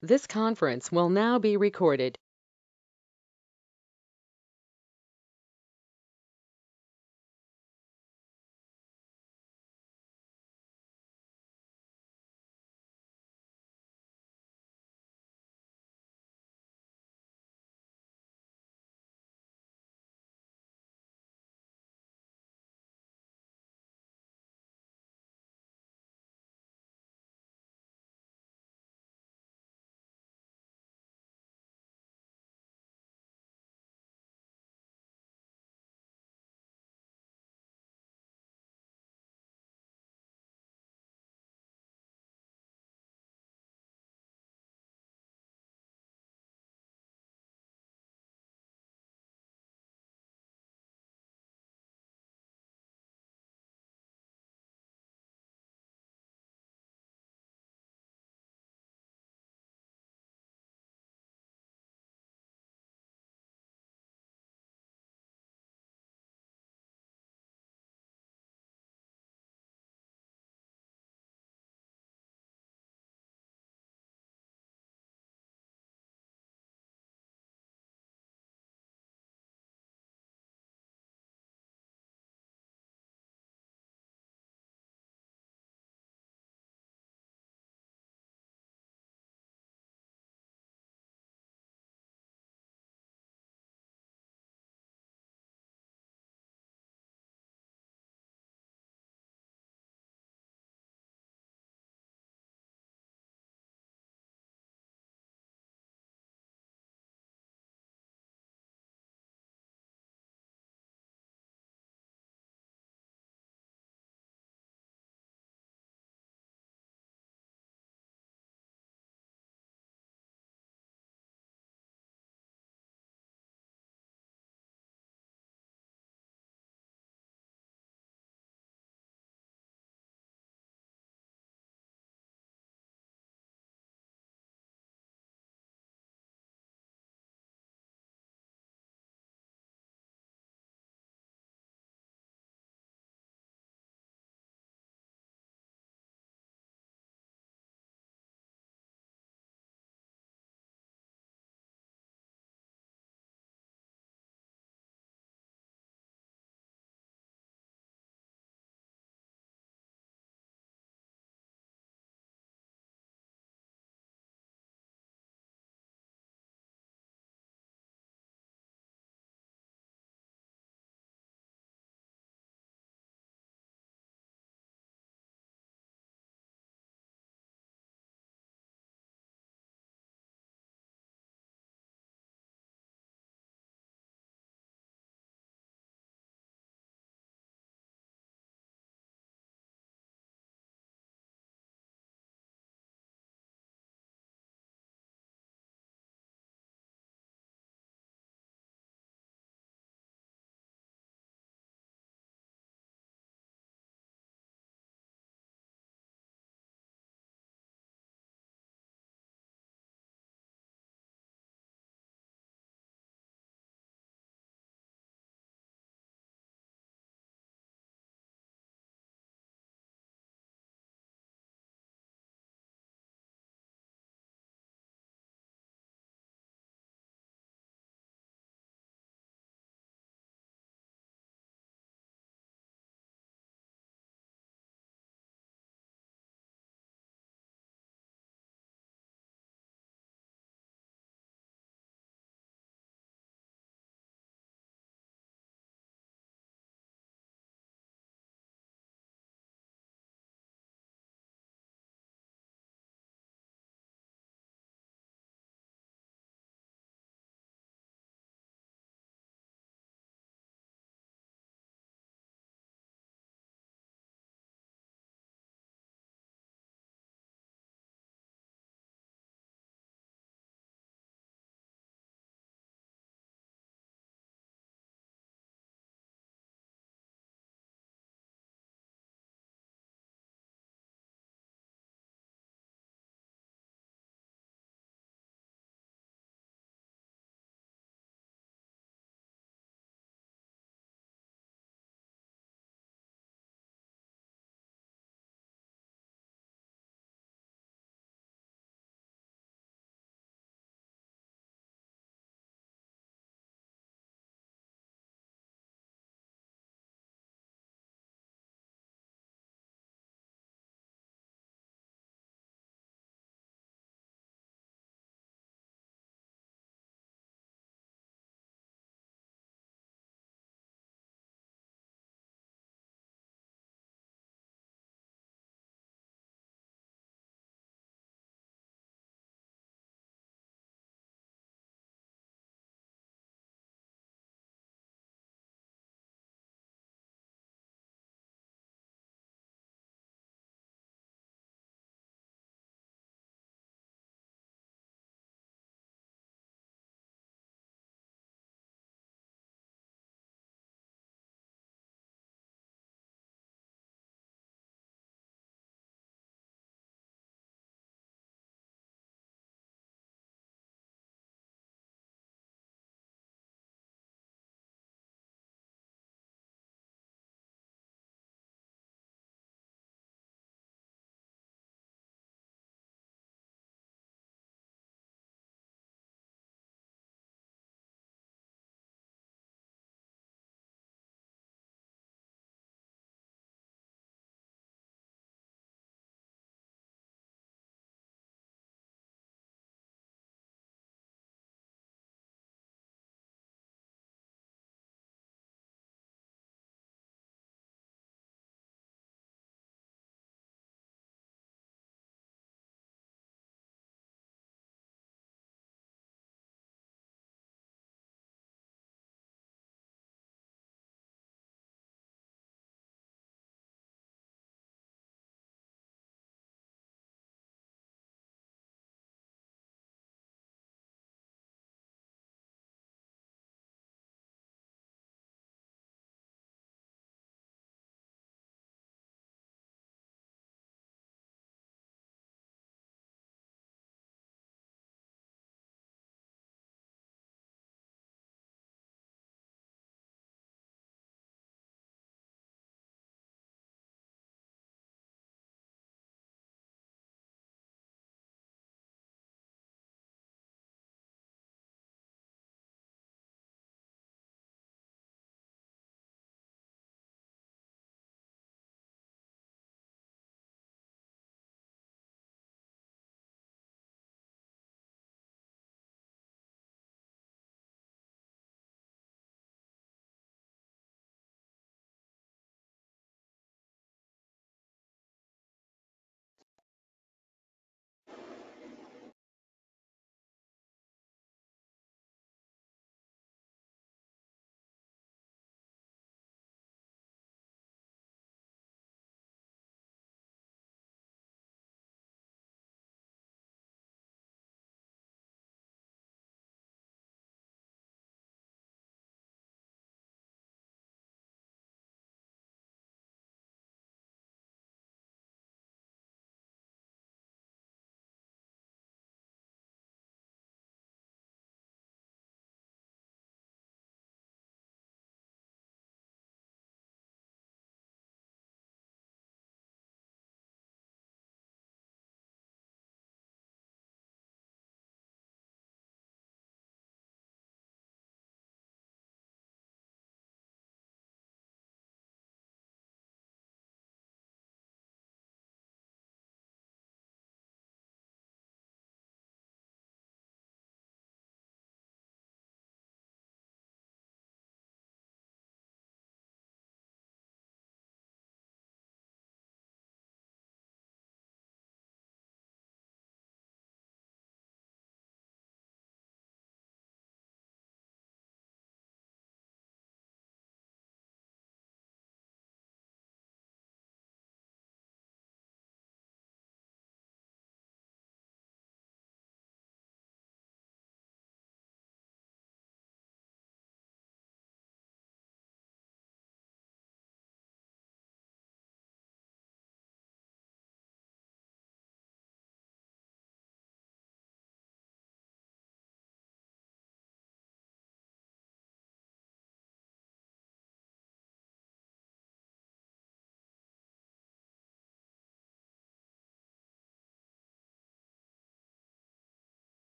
This conference will now be recorded.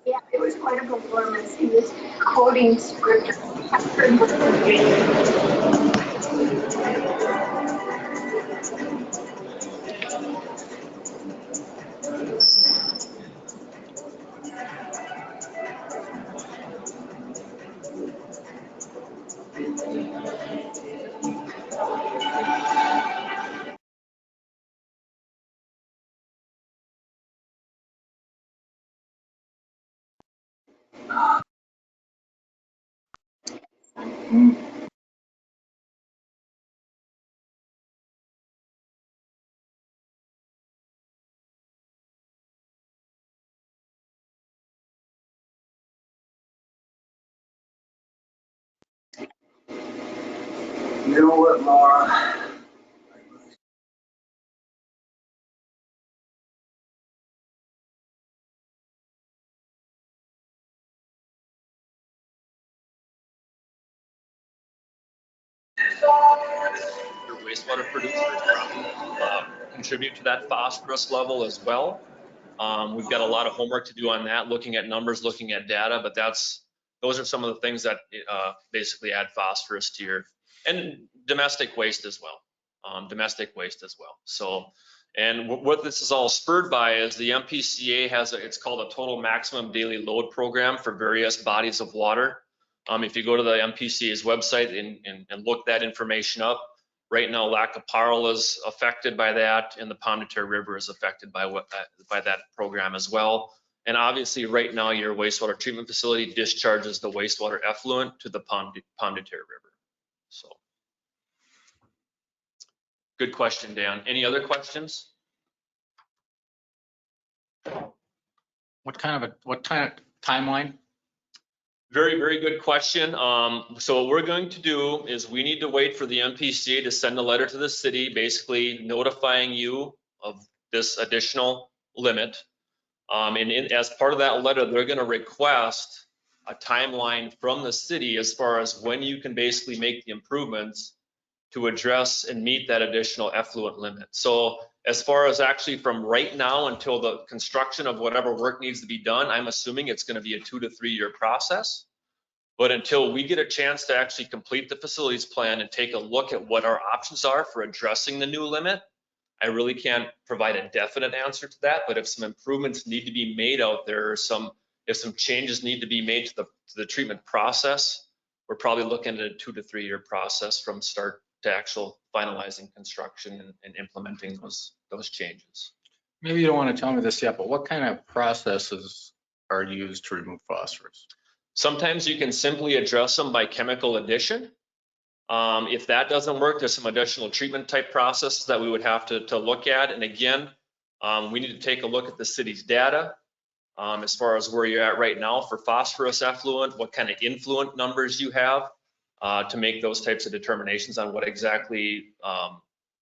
Yeah, it was quite a performance. He was quoting scripture. You know what, Laura? Your wastewater producers contribute to that phosphorus level as well. We've got a lot of homework to do on that, looking at numbers, looking at data, but those are some of the things that basically add phosphorus to your, and domestic waste as well. So, and what this is all spurred by is the MPCA has it's called a total maximum daily load program for various bodies of water. If you go to the MPCA's website and look that information up, right now Lac of Parle is affected by that, and the Pomme de Terre River is affected by that program as well. And obviously right now your wastewater treatment facility discharges the wastewater effluent to the Pomme de Terre River. So good question, Dan. Any other questions? What kind of timeline? Very, very good question. So what we're going to do is we need to wait for the MPCA to send a letter to the city, basically notifying you of this additional limit. And as part of that letter, they're going to request a timeline from the city as far as when you can basically make the improvements to address and meet that additional effluent limit. So as far as actually from right now until the construction of whatever work needs to be done, I'm assuming it's going to be a 2 to 3 year process. But until we get a chance to actually complete the facilities plan and take a look at what our options are for addressing the new limit, I really can't provide a definite answer to that. But if some improvements need to be made out there, or if some changes need to be made to the treatment process, we're probably looking at a 2 to 3 year process from start to actual finalizing construction and implementing those changes. Maybe you don't want to tell me this yet, but what kind of processes are used to remove phosphorus? Sometimes you can simply address them by chemical addition. If that doesn't work, there's some additional treatment type processes that we would have to look at. And again, we need to take a look at the city's data as far as where you're at right now for phosphorus effluent, what kind of influent numbers you have to make those types of determinations on what exactly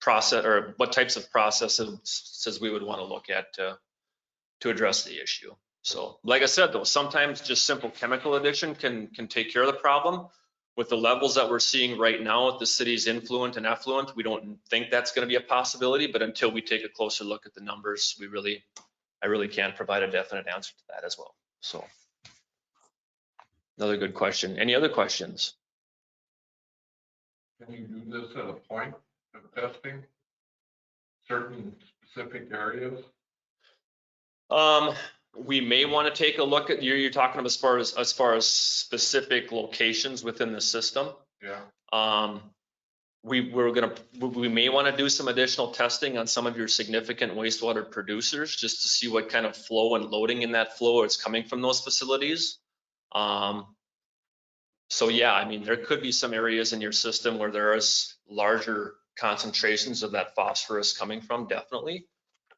process or what types of processes we would want to look at to address the issue. So like I said, though, sometimes just simple chemical addition can take care of the problem. With the levels that we're seeing right now with the city's influent and effluent, we don't think that's going to be a possibility, but until we take a closer look at the numbers, I really can't provide a definite answer to that as well. So another good question. Any other questions? Can you do this at a point of testing certain specific areas? We may want to take a look at you're talking about as far as specific locations within the system. Yeah. We may want to do some additional testing on some of your significant wastewater producers just to see what kind of flow and loading in that flow is coming from those facilities. So yeah, I mean, there could be some areas in your system where there is larger concentrations of that phosphorus coming from, definitely.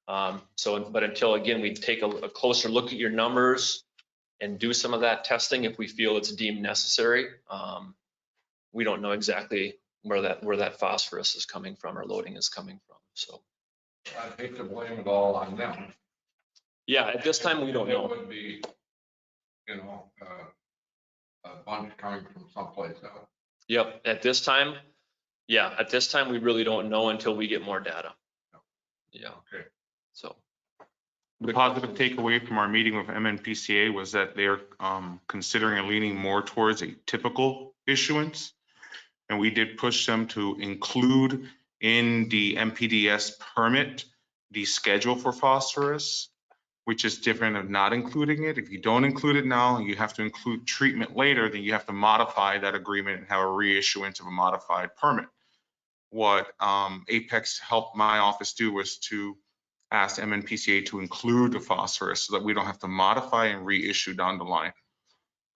But until again, we take a closer look at your numbers and do some of that testing if we feel it's deemed necessary. We don't know exactly where that phosphorus is coming from or loading is coming from. So I'd hate to blame it all on them. Yeah, at this time we don't know. It would be, you know, a bunch coming from someplace else. Yep, at this time we really don't know until we get more data. Yeah. Okay. So The positive takeaway from our meeting with MNPCA was that they're considering and leaning more towards a typical issuance. And we did push them to include in the MPDS permit the schedule for phosphorus, which is different of not including it. If you don't include it now, you have to include treatment later, then you have to modify that agreement and have a reissuance of a modified permit. What Apex helped my office do was to ask MNPCA to include the phosphorus so that we don't have to modify and reissue down the line.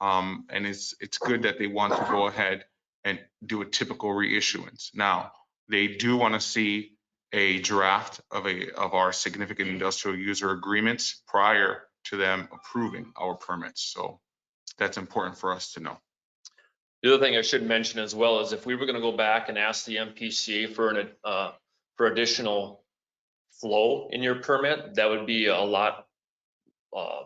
And it's good that they want to go ahead and do a typical reissuance. Now, they do want to see a draft of our significant industrial user agreements prior to them approving our permits. So that's important for us to know. The other thing I should mention as well is if we were going to go back and ask the MPCA for additional flow in your permit, that would be a lot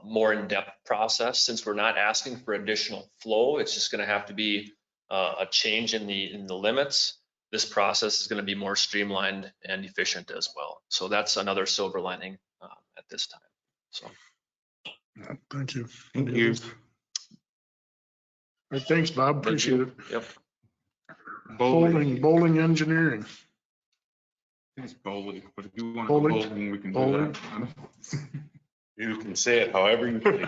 more in-depth process. Since we're not asking for additional flow, it's just going to have to be a change in the limits. This process is going to be more streamlined and efficient as well. So that's another silver lining at this time. So Thank you. Thank you. All right, thanks, Bob. Appreciate it. Yep. Bowling engineering. It's bowling, but if you want to Bowling? go bowling, we can do Bowling? that. You can say it however you please.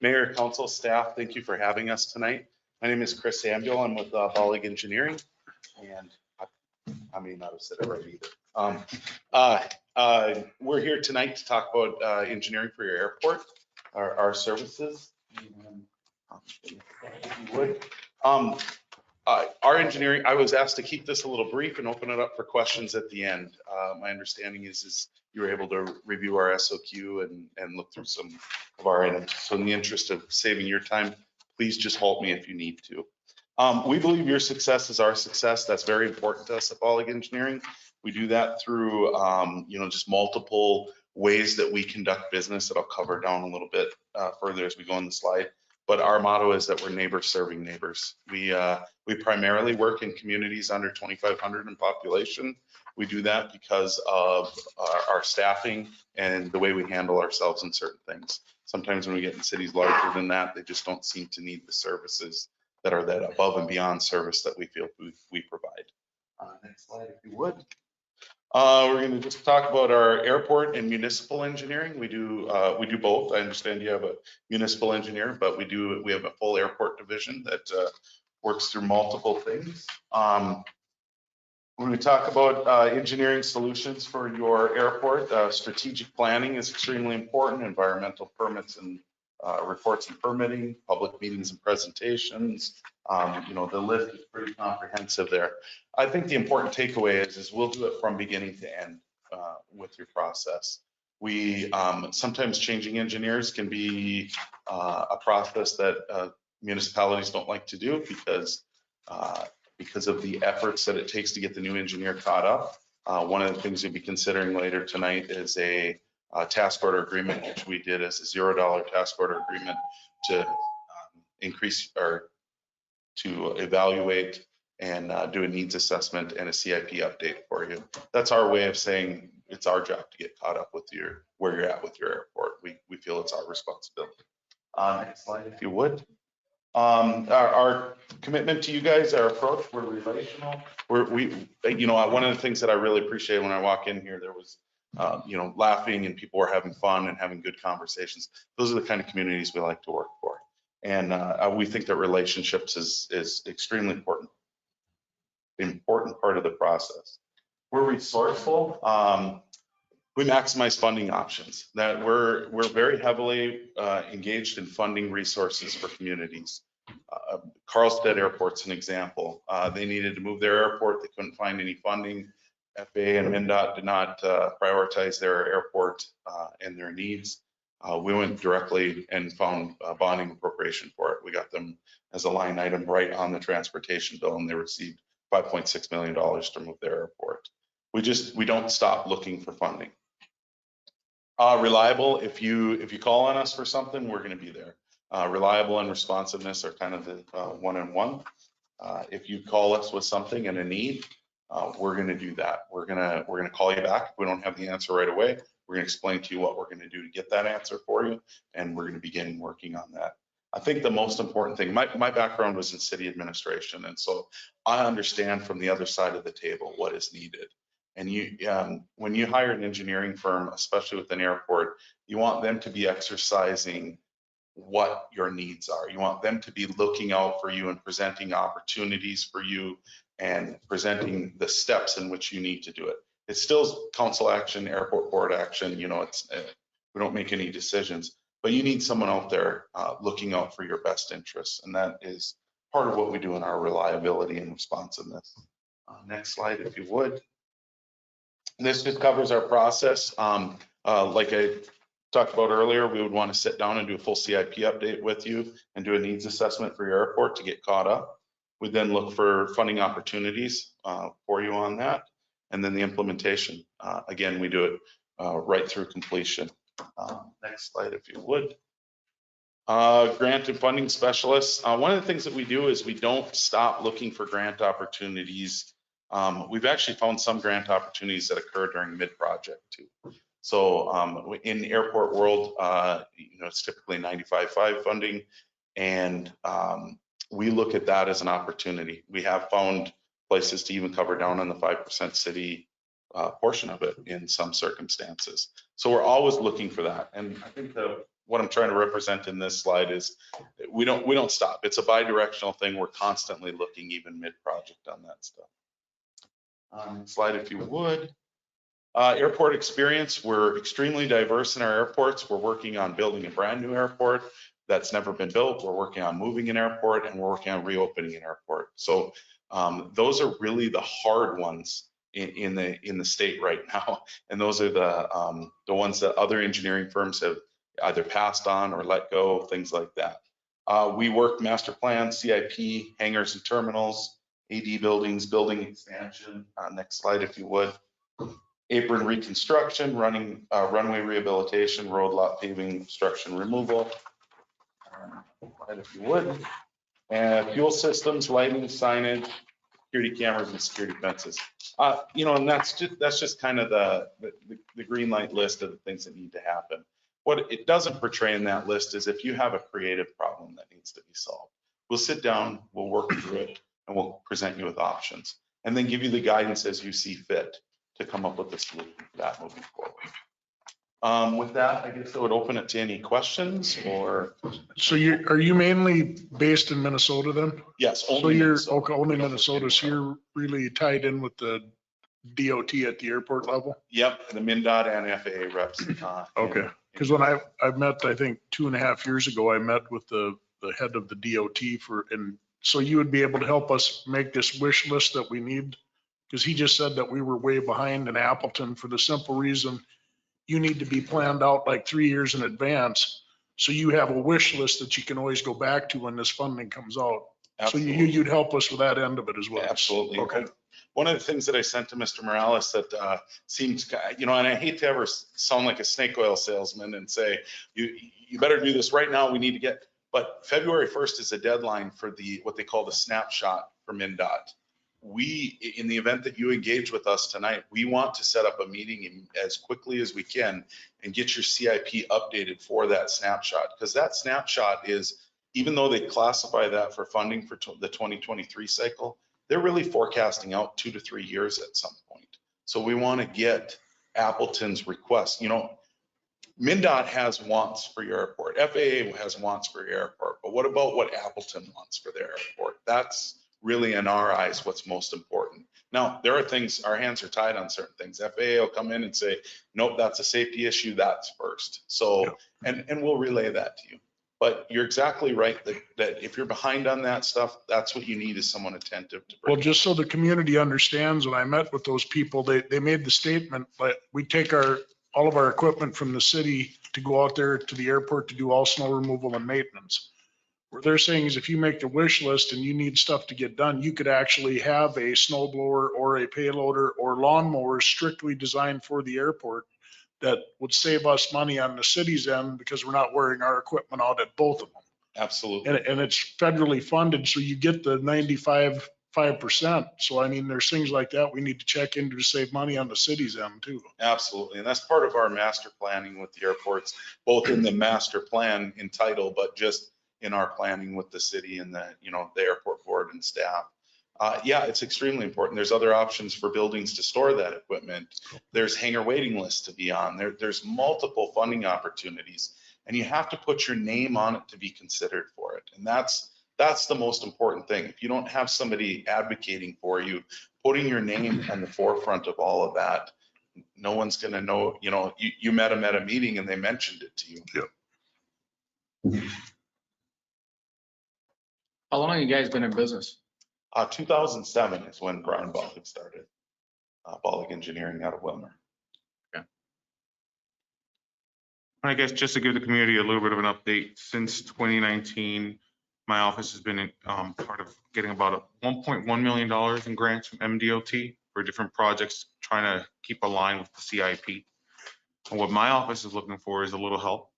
Mayor, council, staff, thank you for having us tonight. My name is Chris Samuel. I'm with Bollig Engineering, and I may not have said it right either. We're here tonight to talk about engineering for your airport, our services. If you would. Our engineering, I was asked to keep this a little brief and open it up for questions at the end. My understanding is you were able to review our SOQ and look through some of our items. So in the interest of saving your time, please just halt me if you need to. We believe your success is our success. That's very important to us at Bollig Engineering. We do that through, just multiple ways that we conduct business that I'll cover down a little bit further as we go on the slide. But our motto is that we're neighbors serving neighbors. We primarily work in communities under 2,500 in population. We do that because of our staffing and the way we handle ourselves in certain things. Sometimes when we get in cities larger than that, they just don't seem to need the services that are that above and beyond service that we feel we provide. Next slide, if you would. We're going to just talk about our airport and municipal engineering. We do both. I understand you have a municipal engineer, but we have a full airport division that works through multiple things. When we talk about engineering solutions for your airport, strategic planning is extremely important. Environmental permits and reports and permitting, public meetings and presentations. The list is pretty comprehensive there. I think the important takeaway is we'll do it from beginning to end with your process. We sometimes changing engineers can be a process that municipalities don't like to do because of the efforts that it takes to get the new engineer caught up. One of the things we'll be considering later tonight is a task order agreement, which we did as a $0 task order agreement to increase or to evaluate and do a needs assessment and a CIP update for you. That's our way of saying it's our job to get caught up with where you're at with your airport. We feel it's our responsibility. Next slide, if you would. Our commitment to you guys, our approach, we're relational. One of the things that I really appreciate when I walk in here, there was laughing and people were having fun and having good conversations. Those are the kind of communities we like to work for. And we think that relationships is extremely important part of the process. We're resourceful. We maximize funding options. That we're very heavily engaged in funding resources for communities. Carlstead Airport's an example. They needed to move their airport. They couldn't find any funding. FAA and MnDOT did not prioritize their airport and their needs. We went directly and found a bonding appropriation for it. We got them as a line item right on the transportation bill, and they received $5.6 million to move their airport. We don't stop looking for funding. Reliable, if you call on us for something, we're going to be there. Reliable and responsiveness are kind of the one-on-one. If you call us with something and a need, we're going to do that. We're going to call you back. If we don't have the answer right away, we're going to explain to you what we're going to do to get that answer for you. And we're going to begin working on that. I think the most important thing, my background was in city administration. And so I understand from the other side of the table what is needed. And when you hire an engineering firm, especially with an airport, you want them to be exercising what your needs are. You want them to be looking out for you and presenting opportunities for you and presenting the steps in which you need to do it. It's still council action, airport board action. You know, we don't make any decisions, but you need someone out there looking out for your best interests. And that is part of what we do in our reliability and responsiveness. Next slide, if you would. This just covers our process. Like I talked about earlier, we would want to sit down and do a full CIP update with you and do a needs assessment for your airport to get caught up. We then look for funding opportunities for you on that. And then the implementation. Again, we do it right through completion. Next slide, if you would. Grant and funding specialists. One of the things that we do is we don't stop looking for grant opportunities. We've actually found some grant opportunities that occur during mid-project too. So in airport world, you know, it's typically 95.5 funding, and we look at that as an opportunity. We have found places to even cover down on the 5% city portion of it in some circumstances. So we're always looking for that. And I think what I'm trying to represent in this slide is we don't stop. It's a bi-directional thing. We're constantly looking even mid-project on that stuff. Slide, if you would. Airport experience. We're extremely diverse in our airports. We're working on building a brand new airport that's never been built. We're working on moving an airport, and we're working on reopening an airport. So those are really the hard ones in the state right now, and those are the ones that other engineering firms have either passed on or let go, things like that. We work master plan, CIP, hangars and terminals, AD buildings, building expansion. Next slide, if you would. Apron reconstruction, runway rehabilitation, road lot paving, obstruction removal. Slide, if you would. And fuel systems, lighting, signage, security cameras, and security fences. You know, and that's just kind of the green light list of the things that need to happen. What it doesn't portray in that list is if you have a creative problem that needs to be solved, we'll sit down, we'll work through it, and we'll present you with options, and then give you the guidance as you see fit to come up with a solution for that moving forward. With that, I guess I would open it to any questions or. So are you mainly based in Minnesota then? Yes, So only you're, Minnesota. okay, only We don't Minnesota, look so anywhere you're really tied in with the DOT at the airport level? Yep, the MnDOT and FAA reps. Okay, because when I've met, I think 2.5 years ago, I met with the head of the DOT and so you would be able to help us make this wish list that we need? Because he just said that we were way behind in Appleton for the simple reason you need to be planned out like 3 years in advance. So you have a wish list that you can always go back to when this funding comes out. Absolutely. So you'd help us with that end of it as well. Absolutely. Okay. One of the things that I sent to Mr. Morales that seems, you know, and I hate to ever sound like a snake oil salesman and say, you better do this right now. We need to get, but February 1st is a deadline for what they call the snapshot for MnDOT. In the event that you engage with us tonight, we want to set up a meeting as quickly as we can and get your CIP updated for that snapshot. Because that snapshot is, even though they classify that for funding for the 2023 cycle, they're really forecasting out 2 to 3 years at some point. So we want to get Appleton's request. You know, MnDOT has wants for your airport. FAA has wants for your airport. But what about what Appleton wants for their airport? That's really, in our eyes, what's most important. Now, there are things, our hands are tied on certain things. FAA will come in and say, nope, that's a safety issue, that's first. So, and we'll relay that to you. But you're exactly right that if you're behind on that stuff, that's what you need is someone attentive to. Well, just so the community understands, when I met with those people, they made the statement, but we take all of our equipment from the city to go out there to the airport to do all snow removal and maintenance. What they're saying is if you make the wish list and you need stuff to get done, you could actually have a snow blower or a payloader or lawnmower strictly designed for the airport that would save us money on the city's end because we're not wearing our equipment out at both of them. Absolutely. And it's federally funded, so you get the 95.5 5%. So I mean, there's things like that we need to check into to save money on the city's end too. Absolutely. And that's part of our master planning with the airports, both in the master plan in title, but just in our planning with the city and the, you know, the airport board and staff. Yeah, it's extremely important. There's other options for buildings to store that equipment. There's hangar waiting lists to be on. There's multiple funding opportunities, and you have to put your name on it to be considered for it. And that's the most important thing. If you don't have somebody advocating for you, putting your name on the forefront of all of that, no one's going to know, you know, you met them at a meeting and they mentioned it to you. Yep. How long have you guys been in business? 2007 is when Brian Bollig started, Bollig Engineering out of Wilmer. I guess just to give the community a little bit of an update, since 2019, my office has been part of getting about $1.1 million in grants from MDOT for different projects, trying to keep aligned with the CIP. And what my office is looking for is a little help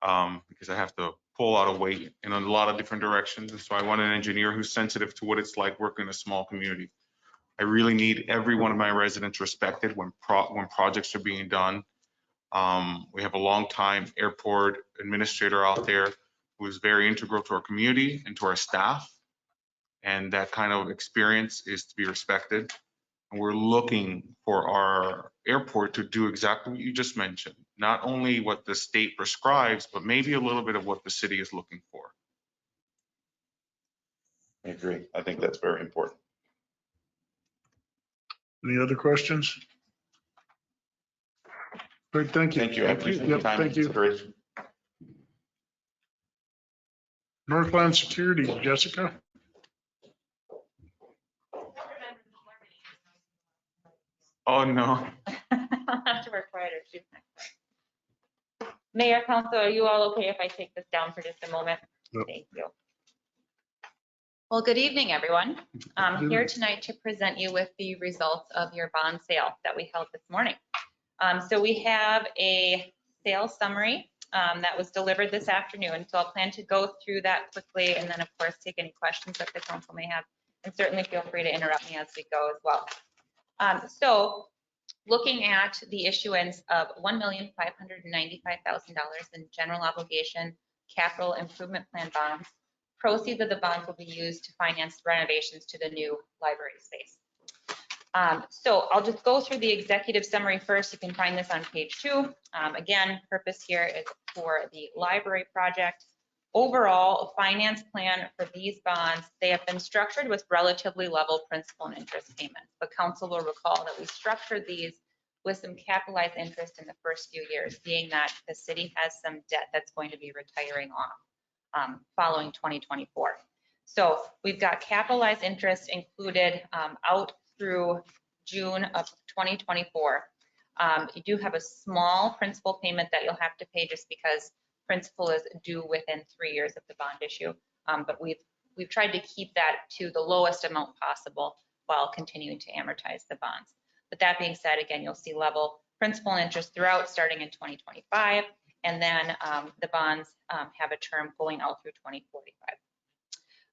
because I have to pull out a weight in a lot of different directions. And so I want an engineer who's sensitive to what it's like working in a small community. I really need every one of my residents respected when projects are being done. We have a long-time airport administrator out there who is very integral to our community and to our staff. And that kind of experience is to be respected. And we're looking for our airport to do exactly what you just mentioned. Not only what the state prescribes, but maybe a little bit of what the city is looking for. I agree. I think that's very important. Any other questions? Great, thank you. Thank you. I appreciate your Yep, time and thank you. consideration. Northland Security, Jessica? Oh, no. I'll have to work quieter too. Mayor, Council, are you all okay if I take this down for just a moment? Yep. Thank you. Well, good evening, everyone. I'm here tonight to present you with the results of your bond sale that we held this morning. So we have a sales summary that was delivered this afternoon. So I'll plan to go through that quickly and then of course take any questions that the council may have. And certainly feel free to interrupt me as we go as well. So looking at the issuance of $1,595,000 in general obligation capital improvement plan bonds, proceeds of the bonds will be used to finance renovations to the new library space. So I'll just go through the executive summary first. You can find this on page 2. Again, purpose here is for the library project. Overall, a finance plan for these bonds, they have been structured with relatively level principal and interest payments. But council will recall that we structured these with some capitalized interest in the first few years, being that the city has some debt that's going to be retiring off following 2024. So we've got capitalized interest included out through June of 2024. You do have a small principal payment that you'll have to pay just because principal is due within 3 years of the bond issue. But we've tried to keep that to the lowest amount possible while continuing to amortize the bonds. But that being said, again, you'll see level principal and interest throughout starting in 2025. And then the bonds have a term going out through 2045.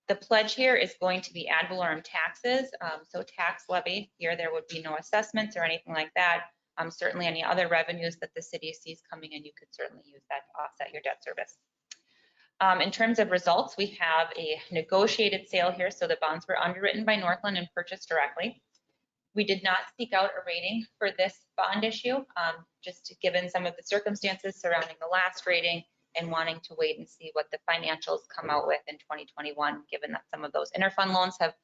The pledge here is going to be ad valorem taxes. So tax levy here, there would be no assessments or anything like that. Certainly any other revenues that the city sees coming in, you could certainly use that to offset your debt service. In terms of results, we have a negotiated sale here. So the bonds were underwritten by Northland and purchased directly. We did not seek out a rating for this bond issue, just given some of the circumstances surrounding the last rating and wanting to wait and see what the financials come out with in 2021, given that some of those interfund loans have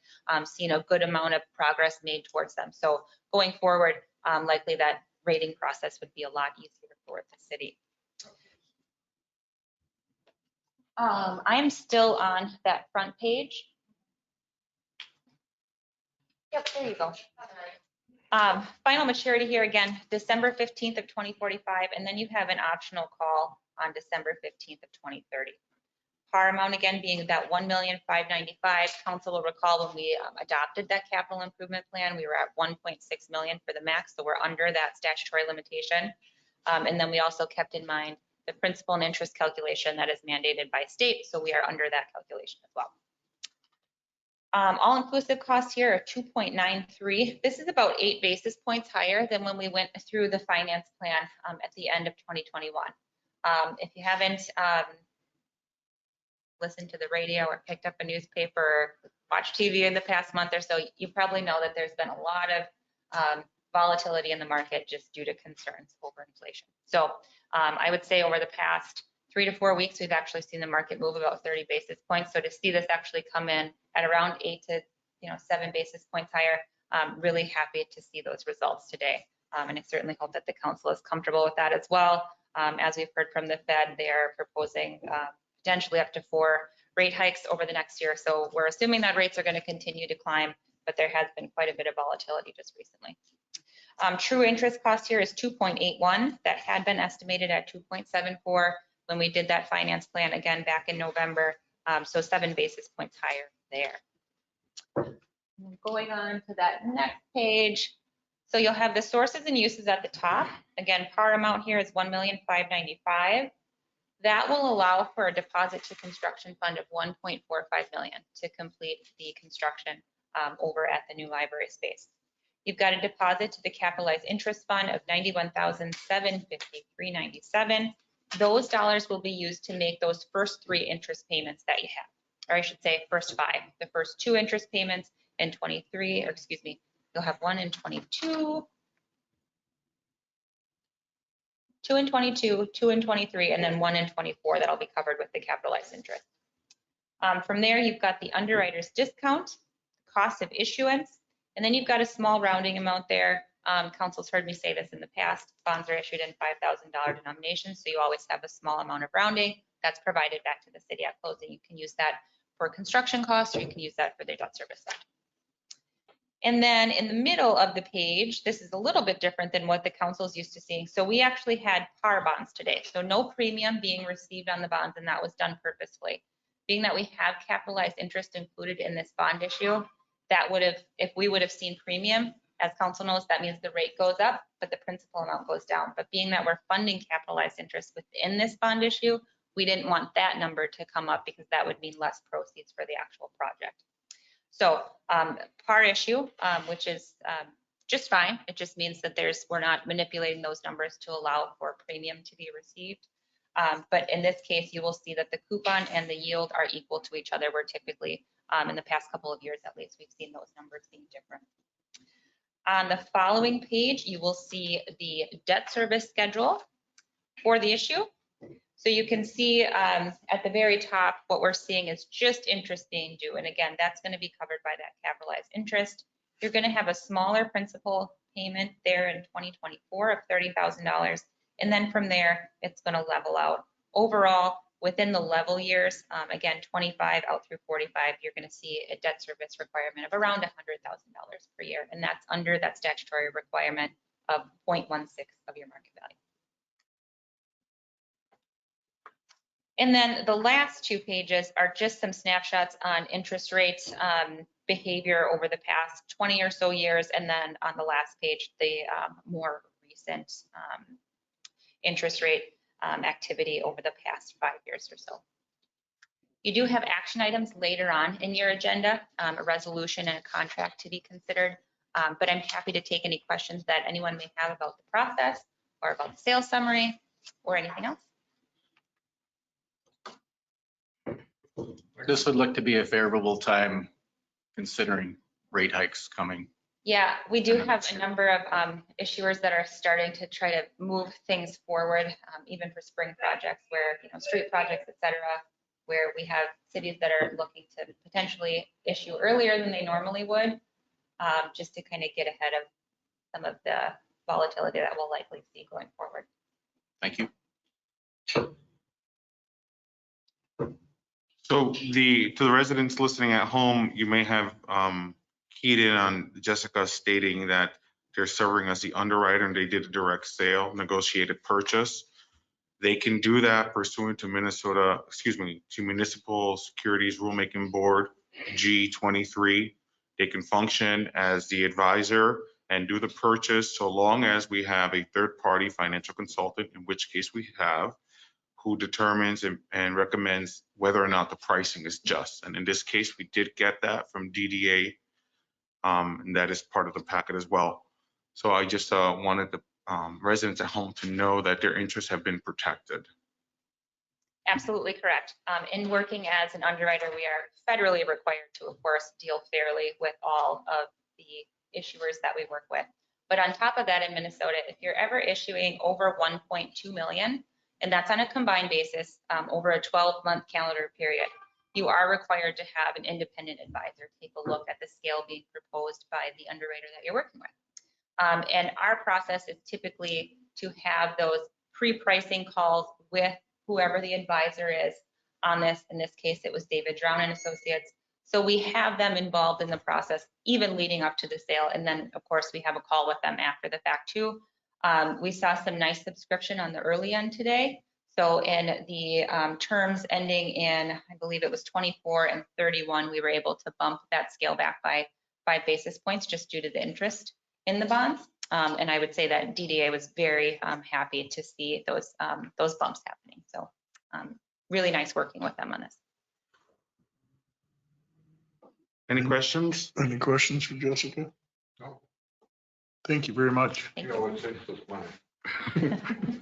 seen a good amount of progress made towards them. So going forward, likely that rating process would be a lot easier for the city. I'm still on that front page. Yep, there you go. Final maturity here again, December 15th of 2045, and then you have an optional call on December 15th of 2030. Par amount again being that $1,595,000. Council will recall when we adopted that capital improvement plan, we were at $1.6 million for the max, so we're under that statutory limitation. And then we also kept in mind the principal and interest calculation that is mandated by state, so we are under that calculation as well. All-inclusive costs here are 2.93. This is about 8 basis points higher than when we went through the finance plan at the end of 2021. If you haven't listened to the radio or picked up a newspaper or watched TV in the past month or so, you probably know that there's been a lot of volatility in the market just due to concerns over inflation. So I would say over the past 3 to 4 weeks, we've actually seen the market move about 30 basis points. So to see this actually come in at around 8 to 7 basis points higher, really happy to see those results today. And I certainly hope that the council is comfortable with that as well. As we've heard from the Fed, they're proposing potentially up to 4 rate hikes over the next year. So we're assuming that rates are going to continue to climb, but there has been quite a bit of volatility just recently. True interest cost here is 2.81. That had been estimated at 2.74 when we did that finance plan again back in November. So 7 basis points higher there. Going on to that next page. So you'll have the sources and uses at the top. Again, par amount here is $1,595,000. That will allow for a deposit to construction fund of $1.45 million to complete the construction over at the new library space. You've got a deposit to the capitalized interest fund of $91,753.97. Those dollars will be used to make those first 3 interest payments that you have, or I should say first 5. The first 2 interest payments in 23, or excuse me, you'll have 1 in 22, 2 in 22, 2 in 23, and then 1 in 24 that'll be covered with the capitalized interest. From there, you've got the underwriter's discount, cost of issuance, and then you've got a small rounding amount there. Council's heard me say this in the past. Bonds are issued in $5,000 denominations, so you always have a small amount of rounding that's provided back to the city at closing. You can use that for construction costs, or you can use that for the debt service fund. And then in the middle of the page, this is a little bit different than what the council's used to seeing. So we actually had par bonds today. So no premium being received on the bonds, and that was done purposefully. Being that we have capitalized interest included in this bond issue, that would have, if we would have seen premium, as council knows, that means the rate goes up, but the principal amount goes down. But being that we're funding capitalized interest within this bond issue, we didn't want that number to come up because that would mean less proceeds for the actual project. So par issue, which is just fine. It just means that we're not manipulating those numbers to allow for premium to be received. But in this case, you will see that the coupon and the yield are equal to each other. We're typically, in the past couple of years at least, we've seen those numbers being different. On the following page, you will see the debt service schedule for the issue. So you can see at the very top, what we're seeing is just interest being due. And again, that's going to be covered by that capitalized interest. You're going to have a smaller principal payment there in 2024 of $30,000. And then from there, it's going to level out. Overall, within the level years, again, 25 out through 45, you're going to see a debt service requirement of around $100,000 per year. And that's under that statutory requirement of 0.16 of your market value. And then the last 2 pages are just some snapshots on interest rates behavior over the past 20 or so years. And then on the last page, the more recent interest rate activity over the past 5 years or so. You do have action items later on in your agenda, a resolution and a contract to be considered. But I'm happy to take any questions that anyone may have about the process or about the sales summary or anything else. This would look to be a favorable time considering rate hikes coming. Yeah, we do have a number of issuers that are starting to try to move things forward, even for spring projects where, street projects, et cetera, where we have cities that are looking to potentially issue earlier than they normally would, just to kind of get ahead of some of the volatility that we'll likely see going forward. Thank you. So to the residents listening at home, you may have keyed in on Jessica stating that they're serving as the underwriter and they did a direct sale, negotiated purchase. They can do that pursuant to Municipal Securities Rulemaking Board G23. They can function as the advisor and do the purchase so long as we have a third-party financial consultant, in which case we have, who determines and recommends whether or not the pricing is just. And in this case, we did get that from DDA, and that is part of the packet as well. So I just wanted the residents at home to know that their interests have been protected. Absolutely correct. In working as an underwriter, we are federally required to, of course, deal fairly with all of the issuers that we work with. But on top of that, in Minnesota, if you're ever issuing over 1.2 million, and that's on a combined basis over a 12-month calendar period, you are required to have an independent advisor take a look at the scale being proposed by the underwriter that you're working with. And our process is typically to have those pre-pricing calls with whoever the advisor is on this. In this case, it was David Drown and Associates. So we have them involved in the process, even leading up to the sale. And then, of course, we have a call with them after the fact too. We saw some nice subscription on the early end today. So in the terms ending in, I believe it was 24 and 31, we were able to bump that scale back by 5 basis points just due to the interest in the bonds. And I would say that DDA was very happy to see those bumps happening. So really nice working with them on this. Any questions? Any questions for Jessica? No. Thank you very much. Thank You you. always saves us money.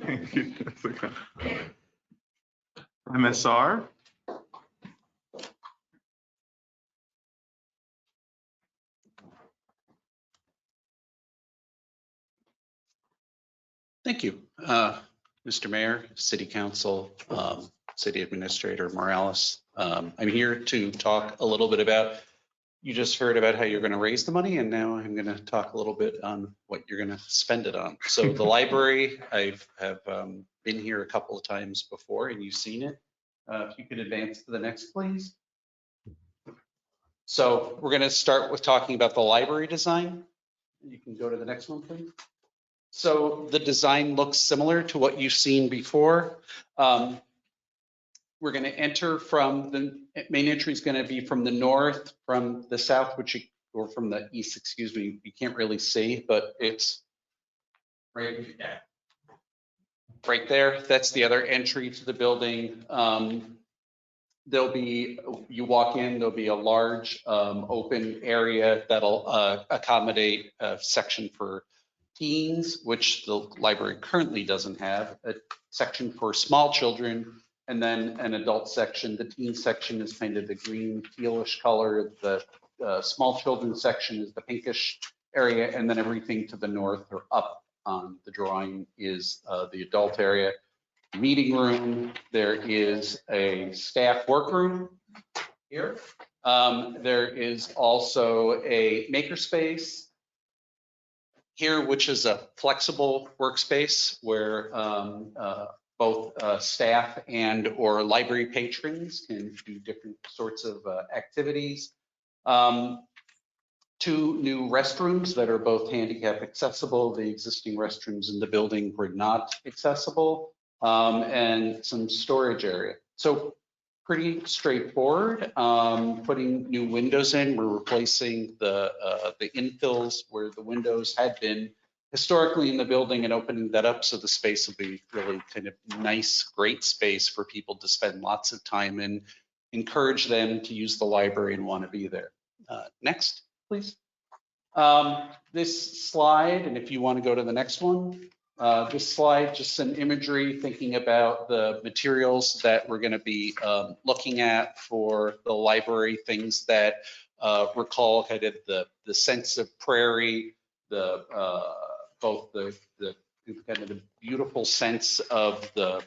Thank you, Jessica. MSR? Thank you, Mr. Mayor, City Council, City Administrator Morales. I'm here to talk a little bit about, you just heard about how you're going to raise the money, and now I'm going to talk a little bit on what you're going to spend it on. So the library, I have been here a couple of times before, and you've seen it. If you could advance to the next, please. So we're going to start with talking about the library design. You can go to the next one, please. So the design looks similar to what you've seen before. We're going to enter from the main entry is going to be from the north, from the south, or from the east, excuse me. You can't really see, but it's right there. That's the other entry to the building. There'll be, you walk in, there'll be a large open area that'll accommodate a section for teens, which the library currently doesn't have, a section for small children, and then an adult section. The teen section is kind of the green tealish color. The small children section is the pinkish area, and then everything to the north or up on the drawing is the adult area. Meeting room, there is a staff workroom here. There is also a makerspace here, which is a flexible workspace where both staff and or library patrons can do different sorts of activities. 2 new restrooms that are both handicap accessible. The existing restrooms in the building were not accessible, and some storage area. So pretty straightforward. Putting new windows in, we're replacing the infills where the windows had been historically in the building and opening that up, so the space will be really kind of nice, great space for people to spend lots of time in, encourage them to use the library and want to be there. Next, please. This slide, and if you want to go to the next one, this slide, just some imagery thinking about the materials that we're going to be looking at for the library, things that recall kind of the sense of prairie, both the kind of the beautiful sense of the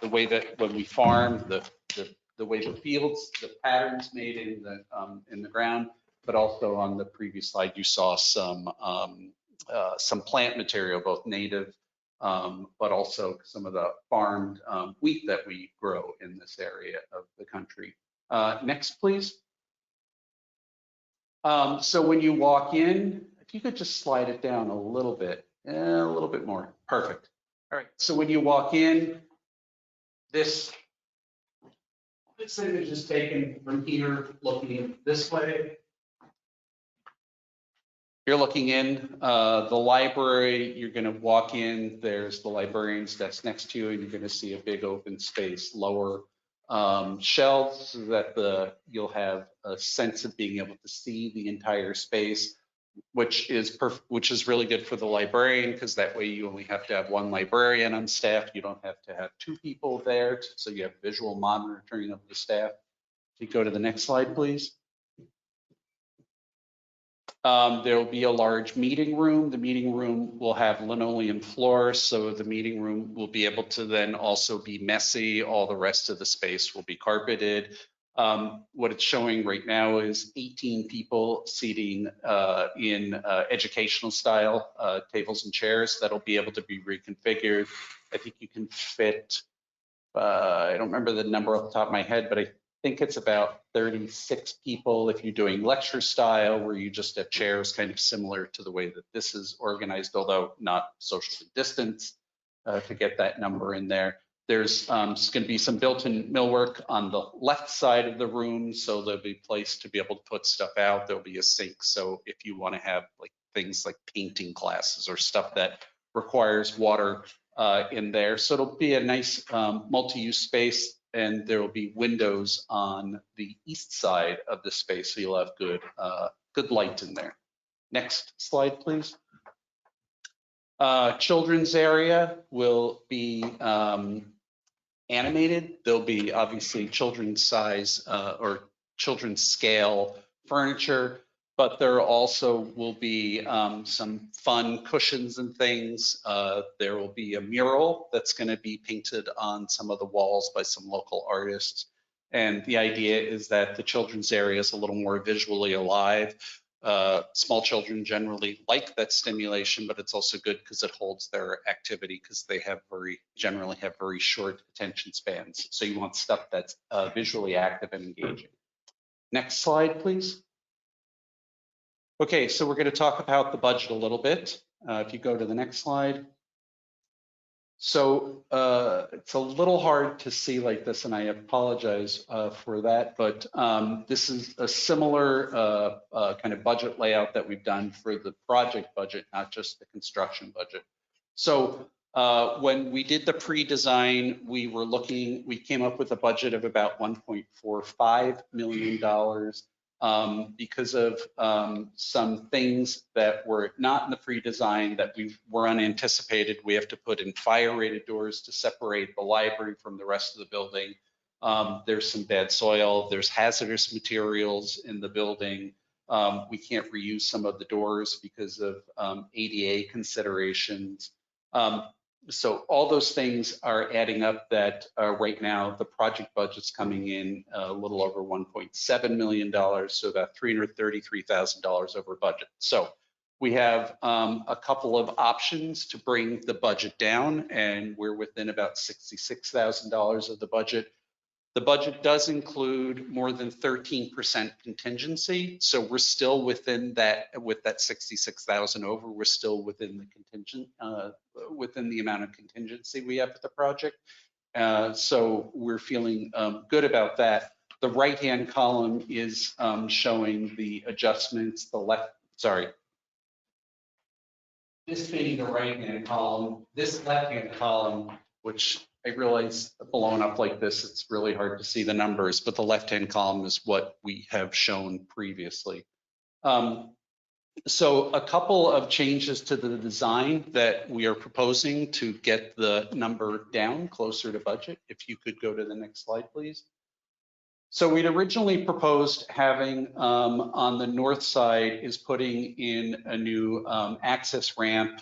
way that when we farm, the way the fields, the patterns made in the ground, but also on the previous slide you saw some plant material, both native, but also some of the farmed wheat that we grow in this area of the country. Next, please. So when you walk in, if you could just slide it down a little bit more. Perfect. All right. So when you walk in, this image is taken from here, looking this way. You're looking in the library, you're going to walk in, there's the librarian's desk next to you, and you're going to see a big open space, lower shelves so that you'll have a sense of being able to see the entire space, which is really good for the librarian because that way you only have to have one librarian on staff. You don't have to have two people there, so you have visual monitoring of the staff. If you go to the next slide, please. There will be a large meeting room. The meeting room will have linoleum floors, so the meeting room will be able to then also be messy. All the rest of the space will be carpeted. What it's showing right now is 18 people seating in educational style tables and chairs that'll be able to be reconfigured. I think you can fit, I don't remember the number off the top of my head, but I think it's about 36 people if you're doing lecture style where you just have chairs kind of similar to the way that this is organized, although not socially distanced to get that number in there. There's going to be some built-in millwork on the left side of the room, so there'll be a place to be able to put stuff out. There'll be a sink, so if you want to have like things like painting classes or stuff that requires water in there. So it'll be a nice multi-use space, and there will be windows on the east side of the space, so you'll have good light in there. Next slide, please. Children's area will be animated. There'll be obviously children's size or children's scale furniture, but there also will be some fun cushions and things. There will be a mural that's going to be painted on some of the walls by some local artists. And the idea is that the children's area is a little more visually alive. Small children generally like that stimulation, but it's also good because it holds their activity because they generally have very short attention spans. So you want stuff that's visually active and engaging. Next slide, please. Okay, so we're going to talk about the budget a little bit. If you go to the next slide. So it's a little hard to see like this, and I apologize for that, but this is a similar kind of budget layout that we've done for the project budget, not just the construction budget. So when we did the pre-design, we came up with a budget of about $1.45 million. Because of some things that were not in the pre-design that were unanticipated. We have to put in fire-rated doors to separate the library from the rest of the building. There's some bad soil, there's hazardous materials in the building. We can't reuse some of the doors because of ADA considerations. So all those things are adding up that right now the project budget's coming in a little over $1.7 million, so about $333,000 over budget. So we have a couple of options to bring the budget down, and we're within about $66,000 of the budget. The budget does include more than 13% contingency, so we're still within that. With that 66,000 over, we're still within the contingent, within the amount of contingency we have for the project. So we're feeling good about that. The right-hand column is showing the adjustments. This being the right-hand column, this left-hand column, which I realize blowing up like this, it's really hard to see the numbers, but the left-hand column is what we have shown previously. So a couple of changes to the design that we are proposing to get the number down closer to budget. If you could go to the next slide, please. So we'd originally proposed having on the north side is putting in a new access ramp.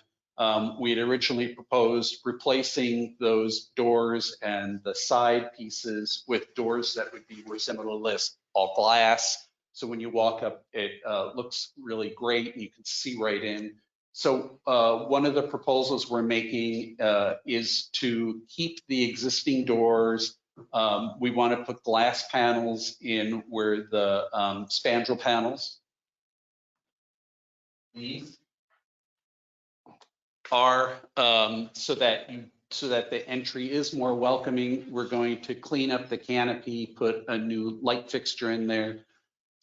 We had originally proposed replacing those doors and the side pieces with doors that would be more similar to this, all glass. So when you walk up, it looks really great and you can see right in. So one of the proposals we're making is to keep the existing doors. We want to put glass panels in where the spandrel panels, these are so that the entry is more welcoming. We're going to clean up the canopy, put a new light fixture in there,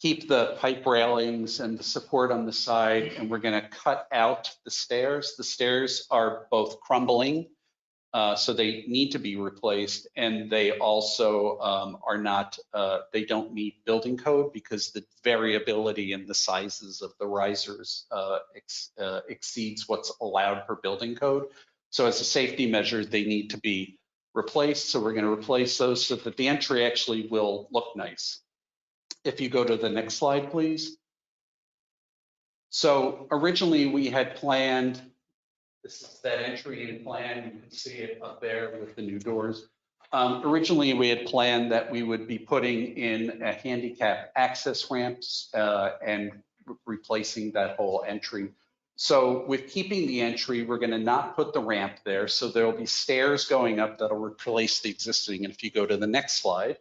keep the pipe railings and the support on the side, and we're going to cut out the stairs. The stairs are both crumbling, so they need to be replaced, and they also are not, they don't meet building code because the variability in the sizes of the risers exceeds what's allowed per building code. So as a safety measure, they need to be replaced. So we're going to replace those so that the entry actually will look nice. If you go to the next slide, please. So originally we had planned, this is that entry in plan. You can see it up there with the new doors. Originally we had planned that we would be putting in a handicap access ramps and replacing that whole entry. So with keeping the entry, we're going to not put the ramp there. So there will be stairs going up that'll replace the existing. And if you go to the next slide.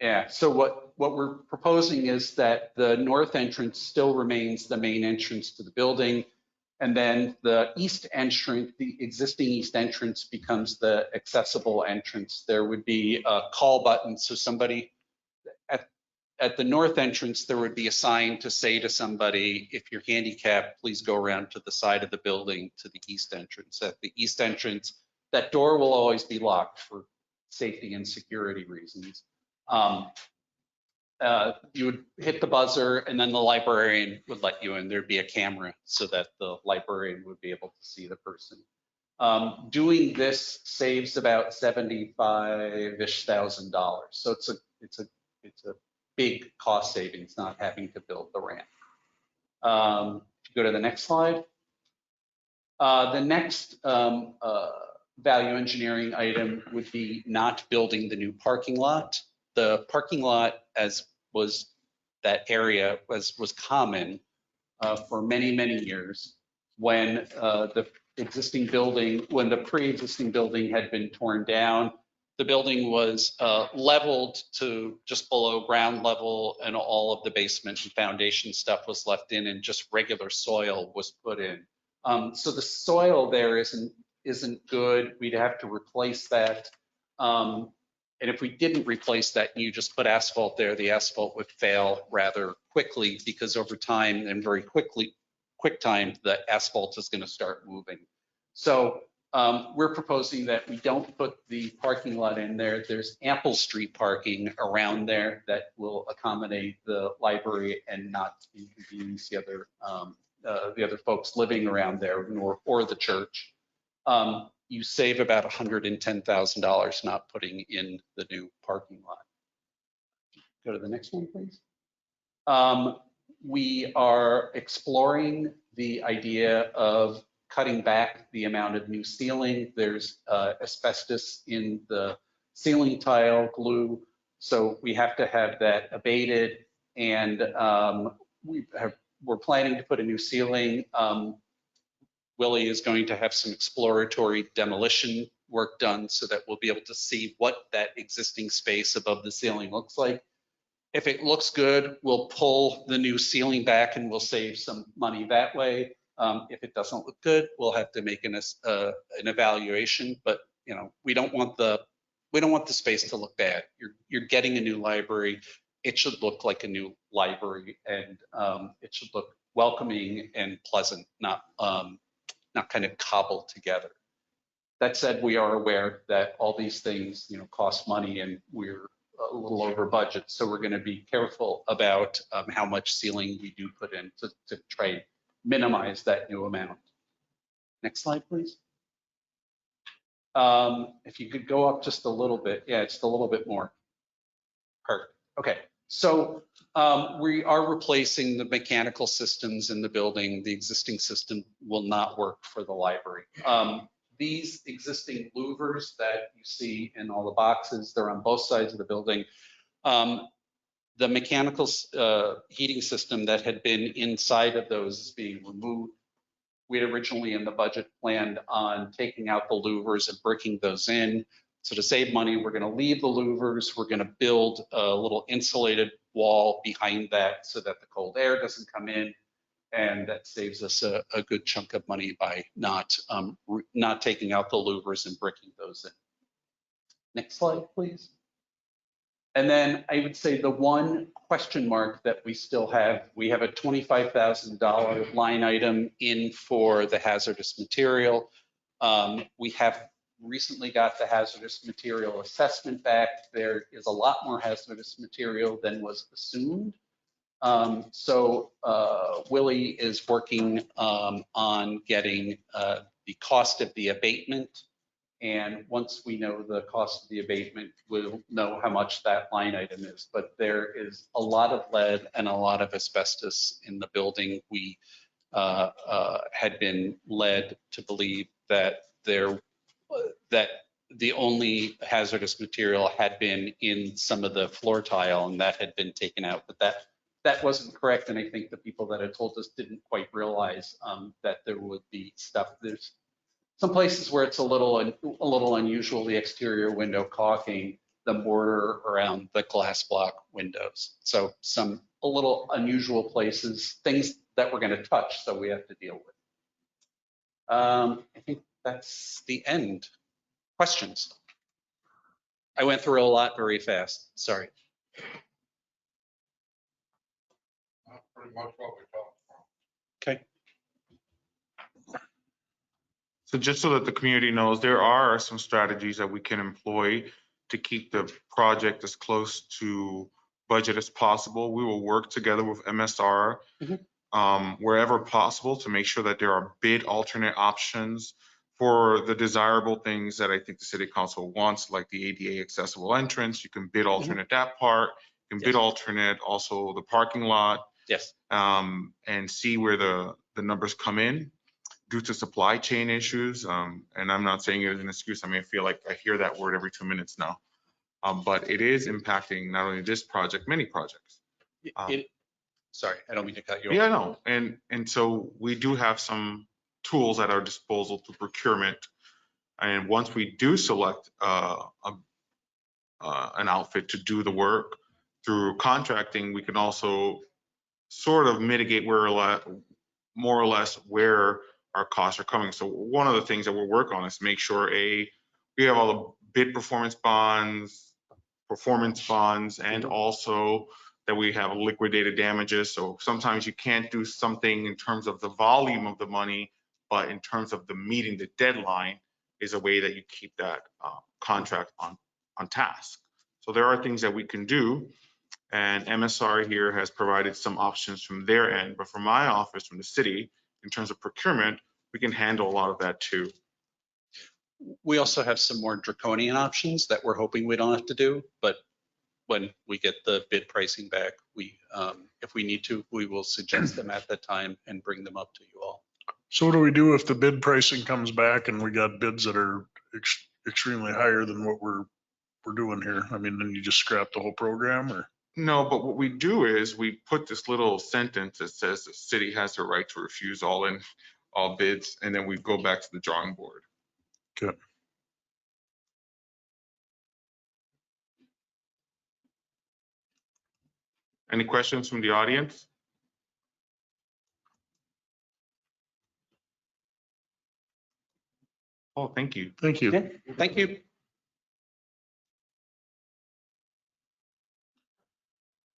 Yeah, so what we're proposing is that the north entrance still remains the main entrance to the building. And then the east entrance, the existing east entrance becomes the accessible entrance. There would be a call button. So somebody at the north entrance, there would be a sign to say to somebody, if you're handicapped, please go around to the side of the building to the east entrance. At the east entrance, that door will always be locked for safety and security reasons. You would hit the buzzer and then the librarian would let you in. There'd be a camera so that the librarian would be able to see the person. Doing this saves about $75,000-ish. So it's a big cost savings not having to build the ramp. Go to the next slide. The next value engineering item would be not building the new parking lot. The parking lot, as was that area, was common for many, many years. When the existing building, when the pre-existing building had been torn down, the building was leveled to just below ground level, and all of the basement and foundation stuff was left in, and just regular soil was put in. So the soil there isn't good. We'd have to replace that. And if we didn't replace that and you just put asphalt there, the asphalt would fail rather quickly, because over time and very quick time, the asphalt is going to start moving. So we're proposing that we don't put the parking lot in there. There's ample street parking around there that will accommodate the library and not inconvenience the other folks living around there, or the church. You save about $110,000 not putting in the new parking lot. Go to the next one, please. We are exploring the idea of cutting back the amount of new ceiling. There's asbestos in the ceiling tile glue, so we have to have that abated. And we're planning to put a new ceiling. Willie is going to have some exploratory demolition work done so that we'll be able to see what that existing space above the ceiling looks like. If it looks good, we'll pull the new ceiling back and we'll save some money that way. If it doesn't look good, we'll have to make an evaluation. But you know, we don't want the space to look bad. You're getting a new library. It should look like a new library, and it should look welcoming and pleasant, not kind of cobbled together. That said, we are aware that all these things, you know, cost money, and we're a little over budget. So we're going to be careful about how much ceiling we do put in to try and minimize that new amount. Next slide, please. If you could go up just a little bit. Yeah, just a little bit more. Perfect. Okay. So we are replacing the mechanical systems in the building. The existing system will not work for the library. These existing louvers that you see in all the boxes, they're on both sides of the building. The mechanical heating system that had been inside of those is being removed. We had originally in the budget planned on taking out the louvers and bricking those in. So to save money, we're going to leave the louvers. We're going to build a little insulated wall behind that so that the cold air doesn't come in. And that saves us a good chunk of money by not taking out the louvers and bricking those in. Next slide, please. And then I would say the one question mark that we still have, we have a $25,000 line item in for the hazardous material. We have recently got the hazardous material assessment back. There is a lot more hazardous material than was assumed. So Willie is working on getting the cost of the abatement. And once we know the cost of the abatement, we'll know how much that line item is. But there is a lot of lead and a lot of asbestos in the building. We had been led to believe that the only hazardous material had been in some of the floor tile and that had been taken out. But that wasn't correct. And I think the people that had told us didn't quite realize that there would be stuff. There's some places where it's a little unusual, the exterior window caulking, the mortar around the glass block windows. So a little unusual places, things that we're going to touch, so we have to deal with. I think that's the end. Questions? I went through a lot very fast. Sorry. That's pretty much what we talked about. Okay. So just so that the community knows, there are some strategies that we can employ to keep the project as close to budget as possible. We will work together with MSR wherever possible to make sure that there are bid alternate options for the desirable things that I think the city council wants, like the ADA accessible entrance. You can bid alternate that part. You can bid alternate also the parking lot. Yes. And see where the numbers come in due to supply chain issues. And I'm not saying it as an excuse. I mean, I feel like I hear that word every 2 minutes now. But it is impacting not only this project, many projects. Sorry, I don't mean to cut you off. Yeah, no. And so we do have some tools at our disposal to procurement. And once we do select an outfit to do the work through contracting, we can also sort of mitigate more or less where our costs are coming. So one of the things that we'll work on is make sure we have all the bid performance bonds, and also that we have liquidated damages. So sometimes you can't do something in terms of the volume of the money, but in terms of the meeting the deadline is a way that you keep that contract on task. So there are things that we can do. And MSR here has provided some options from their end, but from my office, from the city, in terms of procurement, we can handle a lot of that too. We also have some more draconian options that we're hoping we don't have to do, but when we get the bid pricing back, if we need to, we will suggest them at that time and bring them up to you all. So what do we do if the bid pricing comes back and we got bids that are extremely higher than what we're doing here? I mean, then you just scrap the whole program, or? No, but what we do is we put this little sentence that says the city has the right to refuse all bids, and then we go back to the drawing board. Okay. Any questions from the audience? Oh, thank you. Thank you. Yeah, thank you.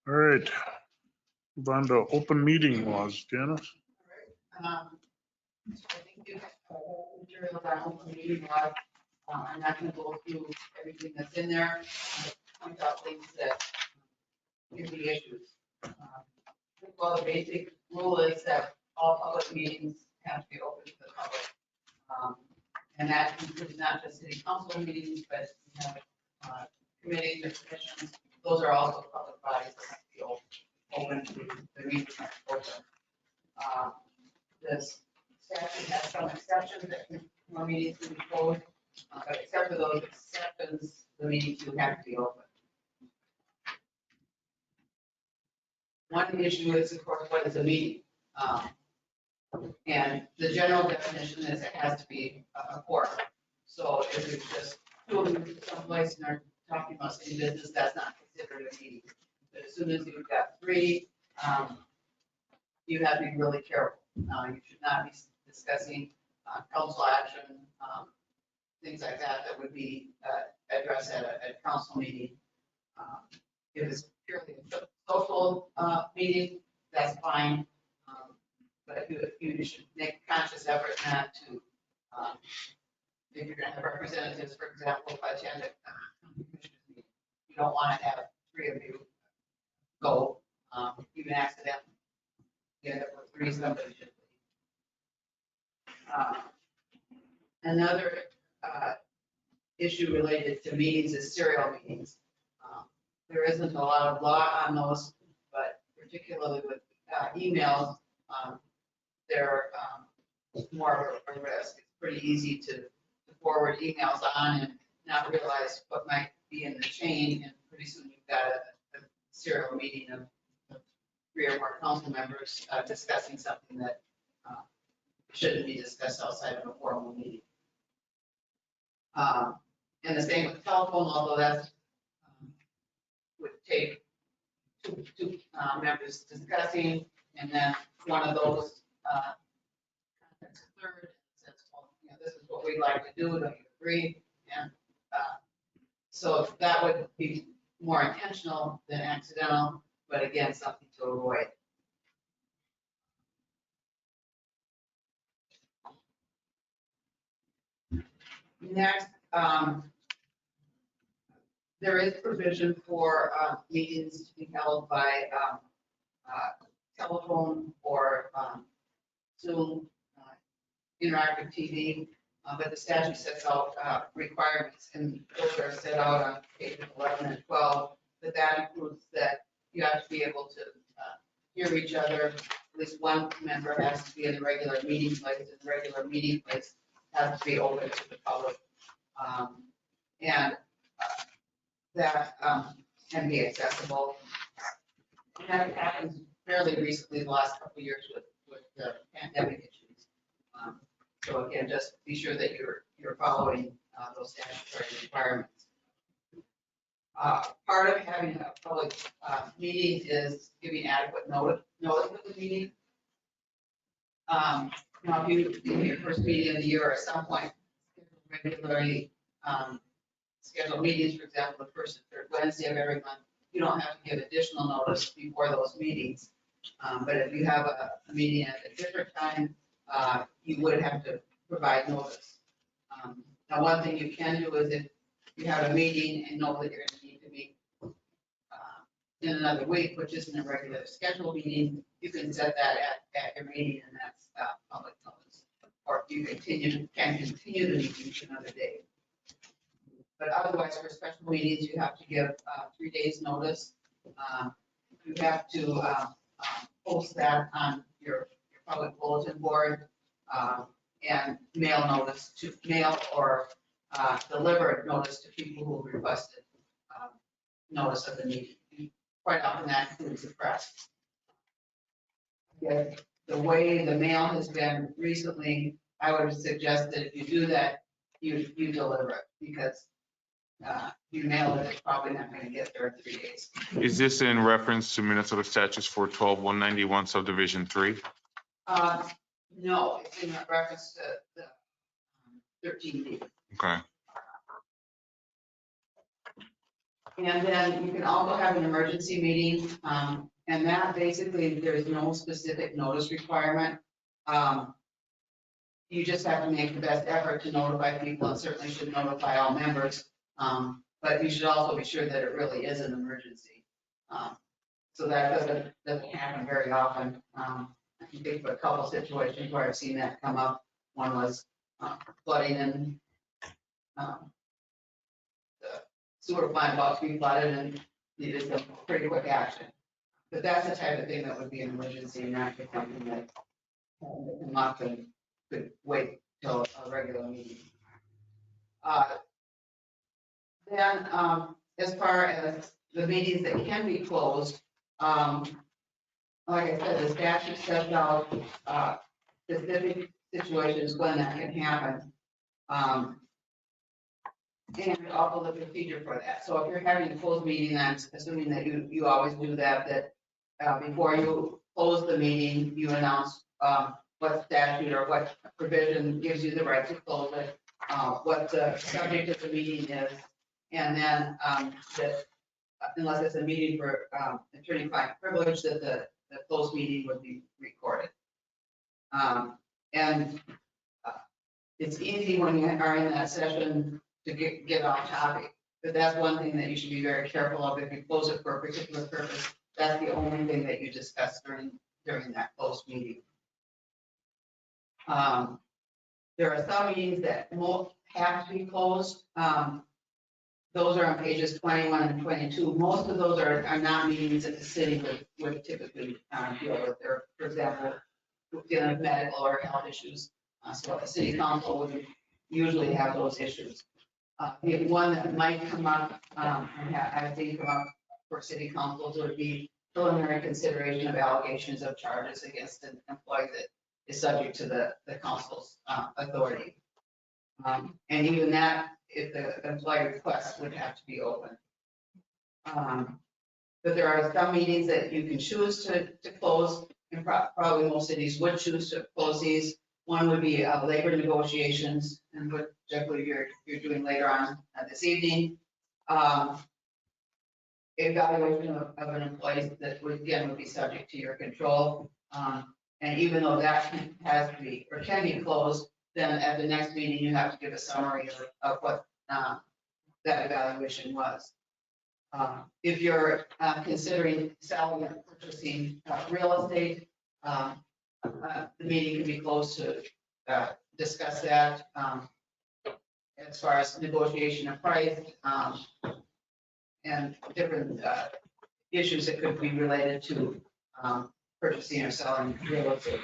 All right. Move on to open meeting laws. Janice? I think you have a whole material on open meeting law. I'm not going to go through everything that's in there. I'll point out things that can be issues. Well, the basic rule is that all public meetings have to be open to the public. And that includes not just city council meetings, but we have committees or commissions. Those are also public bodies that have to be open to the meetings are open. This statute has some exceptions that more meetings can be closed, but except for those exceptions, the meetings do have to be open. One issue is, of course, what is a meeting? And the general definition is it has to be a quorum. So if it's just two of them someplace and they're talking about city business, that's not considered a meeting. But as soon as you've got three, you have to be really careful. You should not be discussing council action, things like that that would be addressed at a council meeting. if it's purely a social meeting, that's fine. But you should make a conscious effort not to, if you're gonna have representatives, for example, attend a commissioners meeting, you don't want to have 3 of you go, even accidentally. Get it for 3, somebody should leave. Another issue related to meetings is serial meetings. There isn't a lot of law on those, but particularly with emails, they're more of a risk. It's pretty easy to forward emails on and not realize what might be in the chain, and pretty soon you've got a serial meeting of 3 or more council members discussing something that shouldn't be discussed outside of a formal meeting. And the same with telephone, although that's would take two members discussing, and then one of those contacts a third and says, well, this is what we'd like to do, don't you agree? And so that would be more intentional than accidental, but again, something to avoid. Next, there is provision for meetings to be held by telephone or Zoom, interactive TV, but the statute sets out requirements, and those are set out on pages 11 and 12. But that includes that you have to be able to hear each other. At least one member has to be in the regular meeting place, and the regular meeting place has to be open to the public. And that can be accessible. And that happens fairly recently, the last couple of years with the pandemic issues. So again, just be sure that you're following those statutory requirements. Part of having a public meeting is giving adequate notice of the meeting. Now, if you in your first meeting of the year or at some point regularly schedule meetings, for example, the first and third Wednesday of every month, you don't have to give additional notice before those meetings. But if you have a meeting at a different time, you would have to provide notice. Now, one thing you can do is if you have a meeting and know that you're going to need to meet in another week, which isn't a regular scheduled meeting, you can set that at your meeting, and that's public notice. Or you can continue the meeting to another day. But otherwise, for special meetings, you have to give 3 days notice. You have to post that on your public bulletin board and mail or deliver notice to people who requested notice of the meeting. Quite often that includes the press. Yeah, the way the mail has been recently, I would suggest that if you do that, you deliver it, because you mail it, it's probably not going to get there in 3 days. Is this in reference to Minnesota statutes 412-191 subdivision 3? No, it's in reference to the 13D. Okay. And then you can also have an emergency meeting, and that basically, there's no specific notice requirement. You just have to make the best effort to notify people, and certainly should notify all members. But you should also be sure that it really is an emergency. So that doesn't happen very often. I can think of a couple situations where I've seen that come up. One was flooding in the sewer plant about to be flooded and needed some pretty quick action. But that's the type of thing that would be an emergency, not something that come up and could wait till a regular meeting. Then, as far as the meetings that can be closed, like I said, the statute sets out specific situations when that can happen. And also the procedure for that. So if you're having a closed meeting, that's assuming that you always do that before you close the meeting, you announce what statute or what provision gives you the right to close it, what the subject of the meeting is, and then that unless it's a meeting for attorney-client privilege, that the closed meeting would be recorded. And it's easy when you are in that session to get off topic, but that's one thing that you should be very careful of. If you close it for a particular purpose, that's the only thing that you discuss during that closed meeting. There are some meetings that won't have to be closed. Those are on pages 21 and 22. Most of those are not meetings that the city would typically deal with. There, for example, dealing with medical or health issues. So the city council would usually have those issues. The one that might come up, I think come up for city councils would be preliminary consideration of allegations of charges against an employee that is subject to the council's authority. And even that, if the employee requests, would have to be open. But there are some meetings that you can choose to close, and probably most cities would choose to close these. One would be labor negotiations, and what generally you're doing later on this evening. Evaluation of an employee that would be subject to your control. And even though that has to be or can be closed, then at the next meeting you have to give a summary of what that evaluation was. If you're considering selling or purchasing real estate, the meeting can be closed to discuss that as far as negotiation of price and different issues that could be related to purchasing or selling real estate.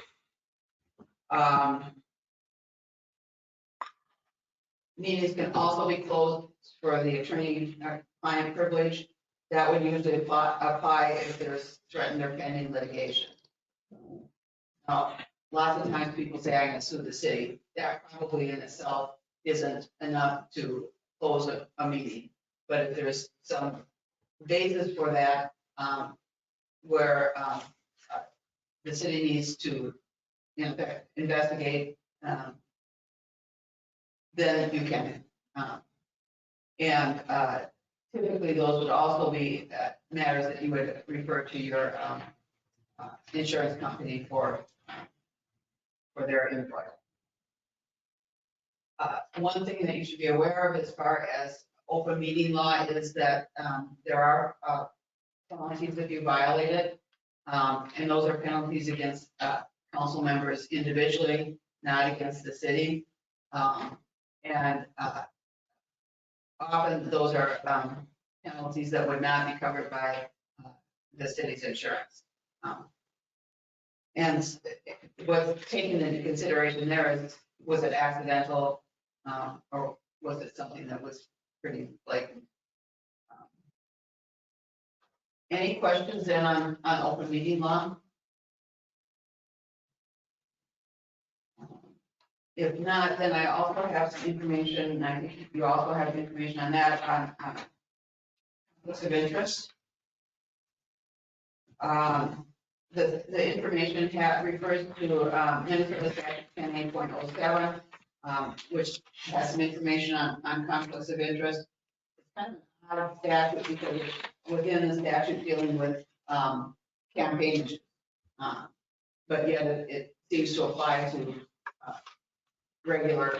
Meetings can also be closed for the attorney-client privilege. That would usually apply if there's threatened or pending litigation. Now, lots of times people say, I'm going to sue the city. That probably in itself isn't enough to close a meeting. But if there's some basis for that, where the city needs to, investigate, then you can. And typically those would also be matters that you would refer to your insurance company for their input. One thing that you should be aware of as far as open meeting law is that there are penalties if you violate it. And those are penalties against council members individually, not against the city. And often those are penalties that would not be covered by the city's insurance. And what's taken into consideration there is, was it accidental or was it something that was pretty blatant? Any questions then on open meeting law? If not, then I also have some information, and I think you also have information on that, on conflicts of interest. The information refers to Minnesota Statute 10.8.07, which has some information on conflicts of interest. It's kind of out of statute because it's within the statute dealing with campaign issues. But yet it seems to apply to regular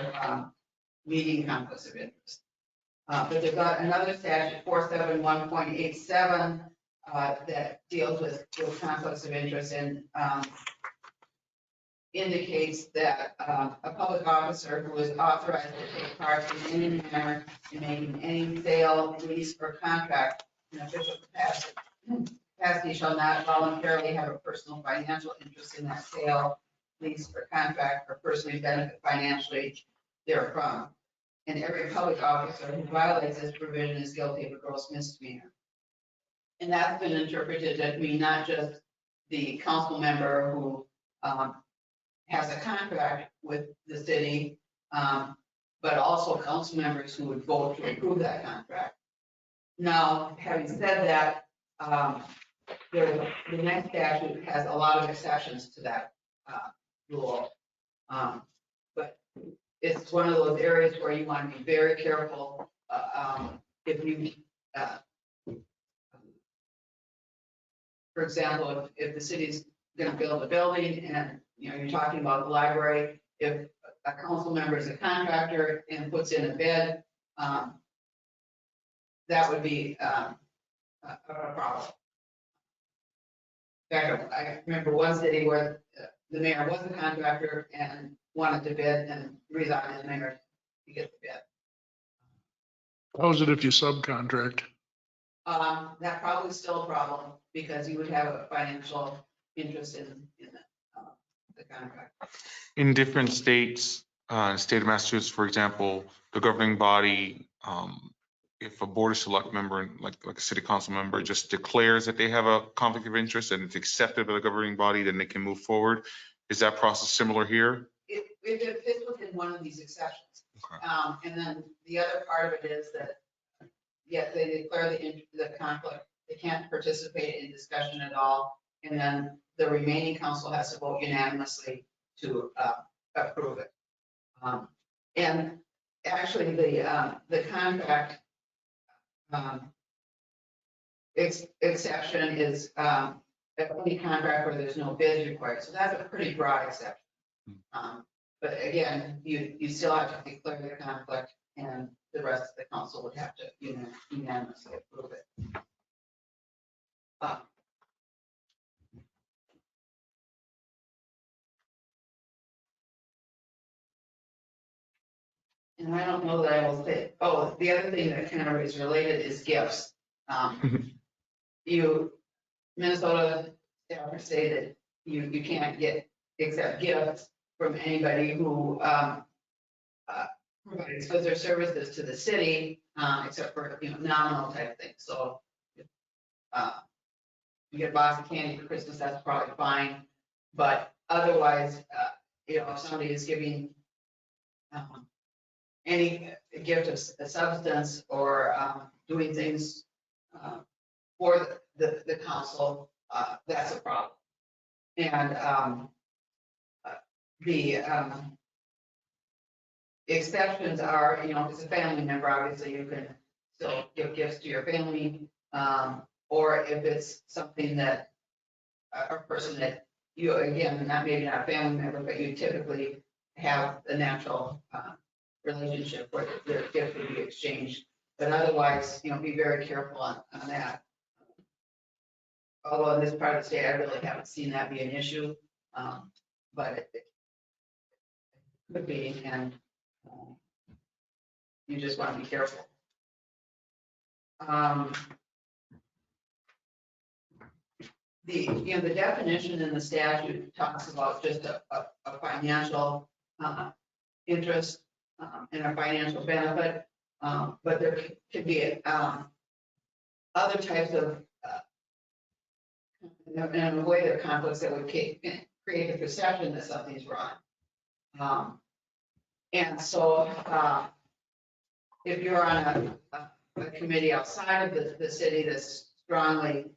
meeting conflicts of interest. But there's another statute, 471.87, that deals with conflicts of interest and indicates that a public officer who is authorized to take part in any manner in making any sale, lease, or contract in official capacity shall not voluntarily have a personal financial interest in that sale, lease, or contract, or personally benefit financially therefrom. And every public officer who violates this provision is guilty of a gross misdemeanor. And that's been interpreted to mean not just the council member who has a contract with the city, but also council members who would vote to approve that contract. Now, having said that, the next statute has a lot of exceptions to that rule. But it's one of those areas where you want to be very careful if you For example, if the city's gonna build a building and, you're talking about the library, if a council member is a contractor and puts in a bid, that would be a problem. In fact, I remember one city where the mayor was a contractor and wanted to bid and resigned as mayor to get the bid. How's it if you subcontract? That probably is still a problem because you would have a financial interest in the contract. In different states, state of Massachusetts, for example, the governing body, if a board of select member, like a city council member, just declares that they have a conflict of interest and it's accepted by the governing body, then they can move forward. Is that process similar here? If it fits within one of these exceptions. Okay. And then the other part of it is that, yes, they declare the conflict, they can't participate in discussion at all. And then the remaining council has to vote unanimously to approve it. And actually, the contract exception is any contract where there's no bids required. So that's a pretty broad exception. But again, you still have to declare the conflict, and the rest of the council would have to unanimously approve it. And I don't know that I will say, the other thing that kind of is related is gifts. Minnesota staffers say that you can't accept gifts from anybody who provides goods or services to the city, except for, nominal type things. So you get a box of candy for Christmas, that's probably fine. But otherwise, if somebody is giving any gift of a substance or doing things for the council, that's a problem. And the exceptions are, if it's a family member, obviously you can still give gifts to your family. Or if it's something that a person that you, again, maybe not a family member, but you typically have a natural relationship where their gift would be exchanged. But otherwise, be very careful on that. Although in this part of the state, I really haven't seen that be an issue, but it could be, and you just want to be careful. The definition in the statute talks about just a financial interest and a financial benefit, but there could be other types of in a way there are conflicts that would create the perception that something's wrong. And so if you're on a committee outside of the city that's strongly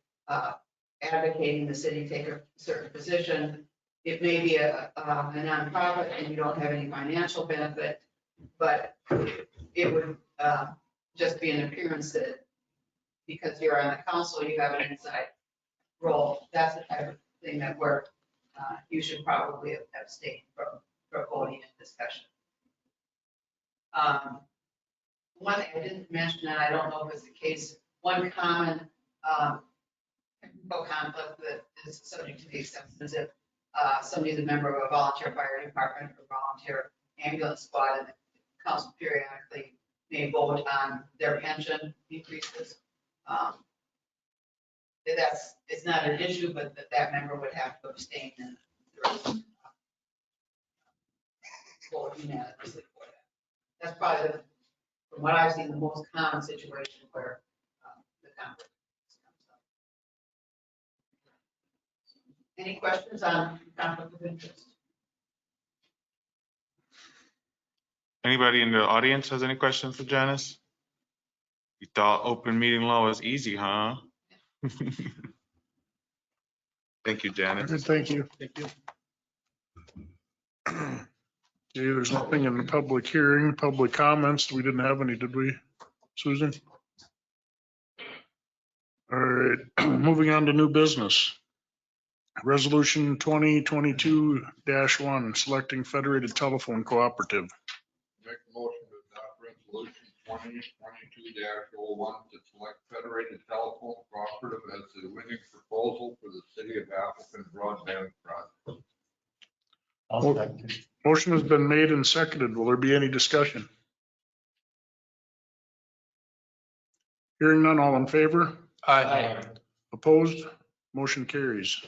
advocating the city take a certain position, it may be a nonprofit and you don't have any financial benefit, but it would just be an appearance that because you're on the council, you have an inside role. That's the type of thing that you should probably abstain from voting and discussion. One thing I didn't mention, and I don't know if it's the case, one common conflict that is subject to the exception is if somebody's a member of a volunteer fire department or volunteer ambulance squad, and the council periodically may vote on their pension increases. It's not an issue, but that member would have to abstain and vote unanimously for that. That's probably, from what I've seen, the most common situation where the conflict comes up. Any questions on conflict of interest? Anybody in the audience has any questions for Janice? You thought open meeting law was easy, huh? Thank you, Janice. Good, thank you. Thank you. Okay, there's nothing in the public hearing, public comments. We didn't have any, did we, Susan? All right, moving on to new business. Resolution 2022-1, selecting Federated Telephone Cooperative. Make a motion to adopt resolution 2022-01 to select Federated Telephone Cooperative as the winning proposal for the city of Appleton broadband project. Motion has been made and seconded. Will there be any discussion? Hearing none, all in favor? Aye. Opposed? Motion carries.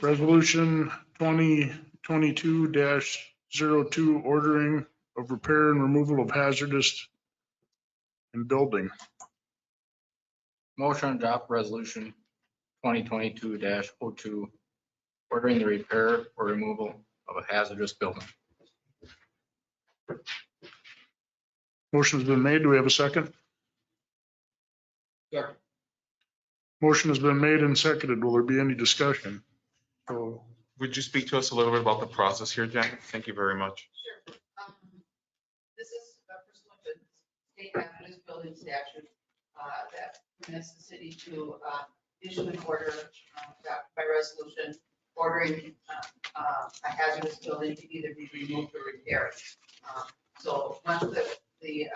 Resolution 2022-02, ordering of repair and removal of hazardous in building. Motion to adopt resolution 2022-02, ordering the repair or removal of a hazardous building. Motion's been made. Do we have a second? Second. Motion has been made and seconded. Will there be any discussion? So would you speak to us a little bit about the process here, Jen? Thank you very much. Sure. This is pursuant to state hazardous building statute that permits the city to issue an order by resolution ordering a hazardous building to either be removed or repaired. So once the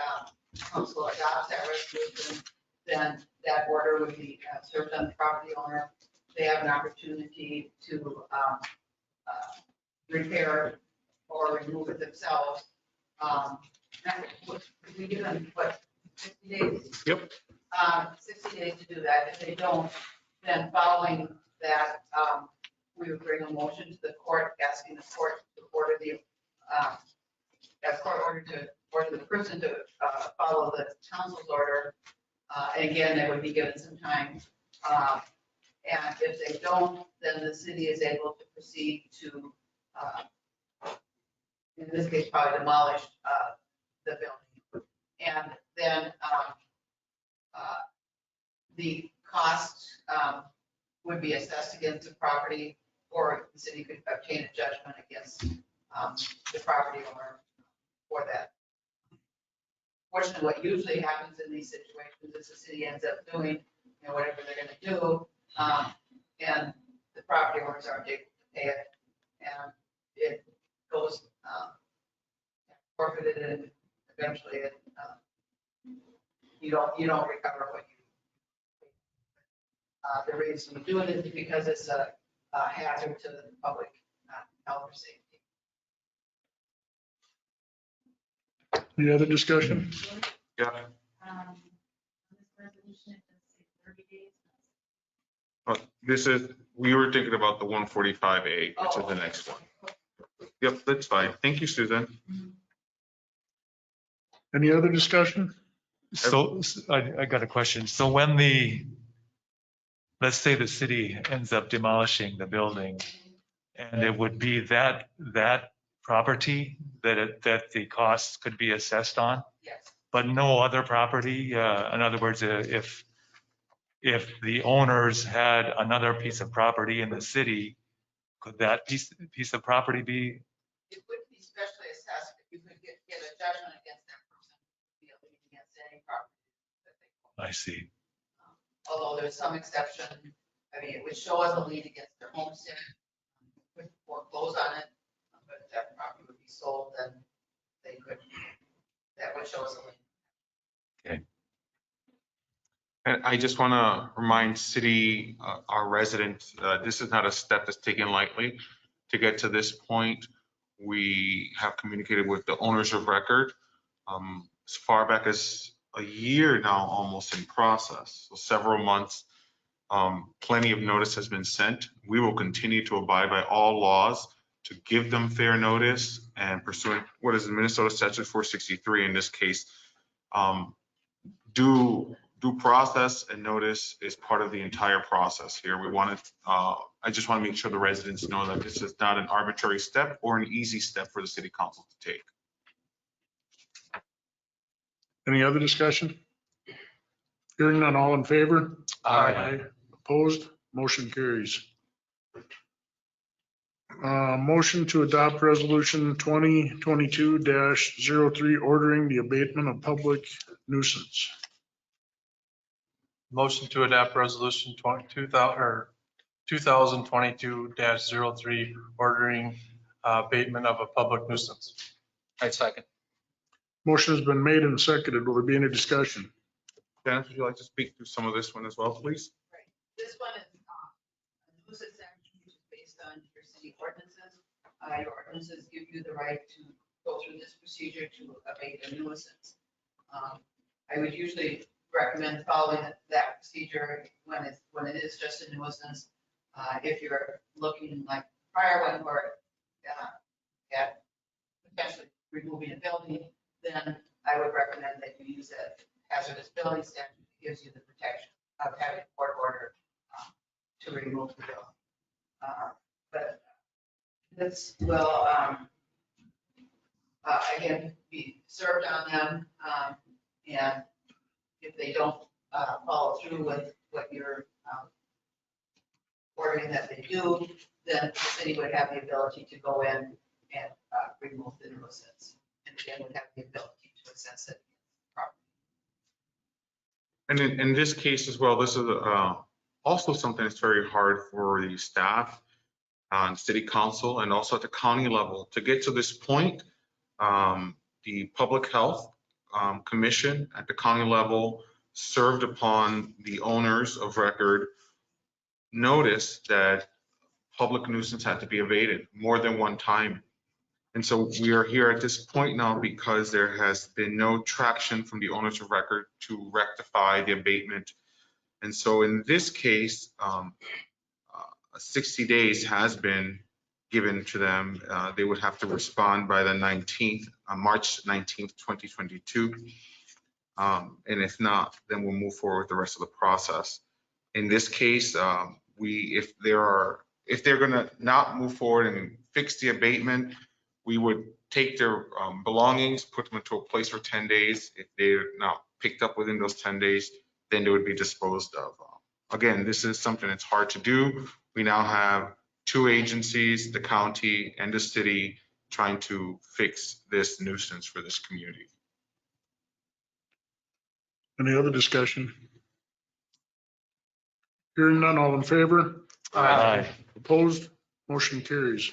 council adopts that resolution, then that order would be served on the property owner. They have an opportunity to repair or remove it themselves. We give them, what, 60 days? Yep. 60 days to do that. If they don't, then following that, we would bring a motion to the court, asking the court to order the, order the person to follow the council's order. And again, they would be given some time. And if they don't, then the city is able to proceed to, in this case, probably demolish the building. And then the cost would be assessed against the property, or the city could obtain a judgment against the property owner for that. Fortunately, what usually happens in these situations is the city ends up doing, whatever they're going to do, and the property owners aren't able to pay it, and it goes forfeited, and eventually you don't recover what you. The reason we do it is because it's a hazard to the public health or safety. Any other discussion? Yeah. This is, we were thinking about the 145A, which is the next one. Yep, that's fine. Thank you, Susan. Any other discussion? So I got a question. So when let's say the city ends up demolishing the building, and it would be that property that the costs could be assessed on? Yes. But no other property? In other words, if the owners had another piece of property in the city, could that piece of property be? It would be specially assessed, but you could get a judgment against that person, against any property that they own. I see. Although there's some exception, I mean, it would show as a lien against their homestead, would foreclose on it, but if that property would be sold, then that would show as a lien. Okay. And I just want to remind city, our residents, this is not a step that's taken lightly. To get to this point, we have communicated with the owners of record as far back as a year now, almost in process, so several months. Plenty of notice has been sent. We will continue to abide by all laws to give them fair notice and pursuant what is the Minnesota Statute 463 in this case. Due process and notice is part of the entire process here. We want to, I just want to make sure the residents know that this is not an arbitrary step or an easy step for the city council to take. Any other discussion? Hearing none, all in favor? Aye. Opposed? Motion carries. Motion to adopt resolution 2022-03, ordering the abatement of public nuisance. Motion to adopt resolution 2022-03, ordering abatement of a public nuisance. I second. Motion has been made and seconded. Will there be any discussion? Dennis, would you like to speak through some of this one as well, please? Right. This one is a nuisance action which is based on your city ordinances. Your ordinances give you the right to go through this procedure to abate a nuisance. I would usually recommend following that procedure when it is just a nuisance. If you're looking like prior one where at potentially removing a building, then I would recommend that you use a hazardous building statute that gives you the protection of having a court order to remove the building. But this will, again, be served on them. And if they don't follow through with what you're ordering that they do, then the city would have the ability to go in and remove the nuisance. And again, would have the ability to assess it. And in this case as well, this is also something that's very hard for the staff on city council and also at the county level to get to this point. The public health commission at the county level served upon the owners of record notice that public nuisance had to be abated more than one time. And so we are here at this point now because there has been no traction from the owners of record to rectify the abatement. And so in this case, 60 days has been given to them. They would have to respond by the 19th, March 19th, 2022. And if not, then we'll move forward with the rest of the process. In this case, if they're gonna not move forward and fix the abatement, we would take their belongings, put them into a place for 10 days. If they're not picked up within those 10 days, then they would be disposed of. Again, this is something that's hard to do. We now have two agencies, the county and the city, trying to fix this nuisance for this community. Any other discussion? Hearing none, all in favor? Aye. Opposed? Motion carries.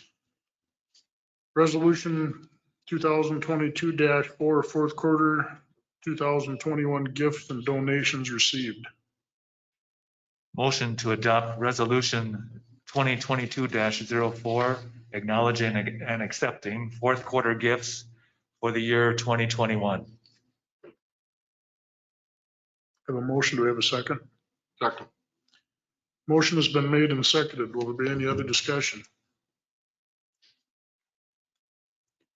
Resolution 2022-4, fourth quarter 2021 gifts and donations received. Motion to adopt resolution 2022-04, acknowledging and accepting fourth quarter gifts for the year 2021. Have a motion. Do we have a second? Second. Motion has been made and seconded. Will there be any other discussion?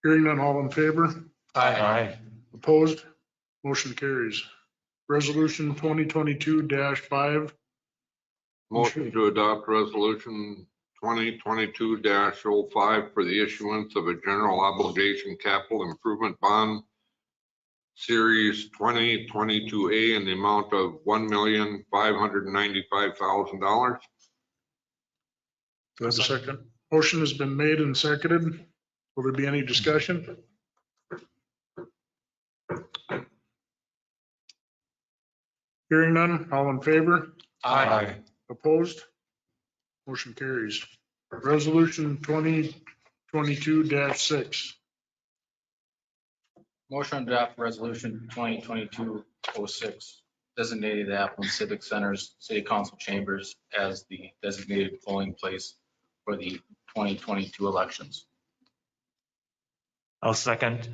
Hearing none, all in favor? Aye. Opposed? Motion carries. Resolution 2022-5. Motion to adopt resolution 2022-05 for the issuance of a general obligation capital improvement bond series 2022A in the amount of $1,595,000. Do I have a second? Motion has been made and seconded. Will there be any discussion? Hearing none, all in favor? Aye. Opposed? Motion carries. Resolution 2022-6. Motion to adopt resolution 2022-06, designating the Appleton Civic Center's city council chambers as the designated polling place for the 2022 elections. I'll second.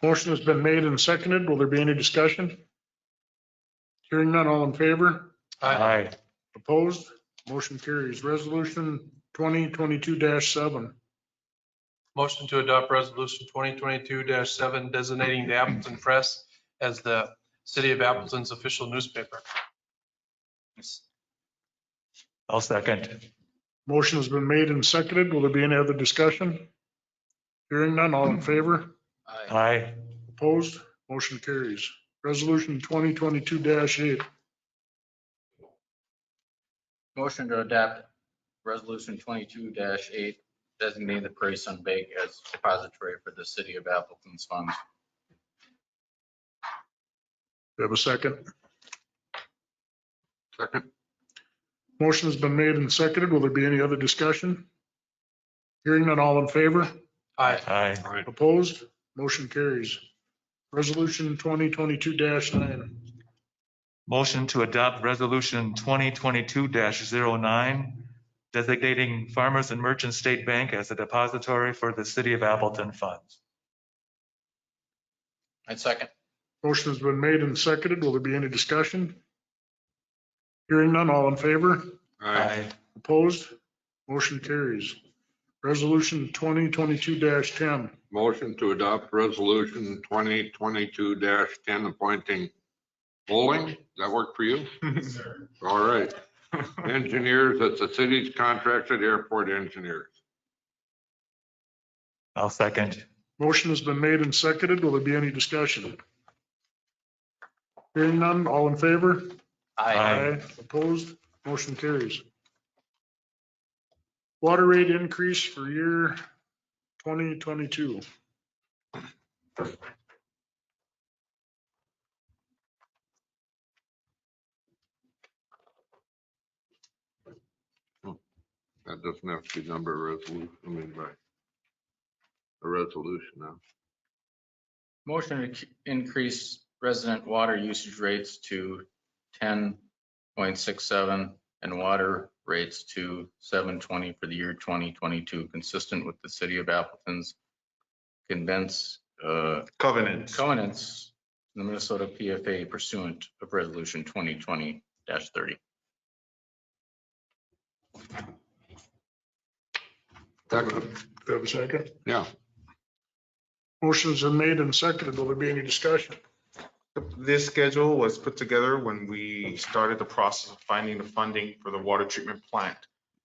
Motion has been made and seconded. Will there be any discussion? Hearing none, all in favor? Aye. Opposed? Motion carries. Resolution 2022-7. Motion to adopt resolution 2022-7, designating the Appleton Press as the city of Appleton's official newspaper. I'll second. Motion has been made and seconded. Will there be any other discussion? Hearing none, all in favor? Aye. Opposed? Motion carries. Resolution 2022-8. Motion to adopt resolution 22-8, designating the Prairie Sun Bank as depository for the city of Appleton's funds. Do you have a second? Second. Motion has been made and seconded. Will there be any other discussion? Hearing none, all in favor? Aye. Aye. Opposed? Motion carries. Resolution 2022-9. Motion to adopt resolution 2022-09, designating Farmers and Merchant State Bank as a depository for the city of Appleton funds. I'd second. Motion has been made and seconded. Will there be any discussion? Hearing none, all in favor? Aye. Opposed? Motion carries. Resolution 2022-10. Motion to adopt resolution 2022-10 appointing Bowling. Does that work for you? All right. Engineers, that's the city's contracted airport engineers. I'll second. Motion has been made and seconded. Will there be any discussion? Hearing none, all in favor? Aye. Opposed? Motion carries. Water rate increase for year 2022. That doesn't have to be number resolution, I mean, by a resolution now. Motion to increase resident water usage rates to 10.67 and water rates to 7.20 for the year 2022, consistent with the city of Appleton's covenants in the Minnesota PFA pursuant of resolution 2020-30. Second. Do you have a second? Yeah. Motion's been made and seconded. Will there be any discussion? This schedule was put together when we started the process of finding the funding for the water treatment plant.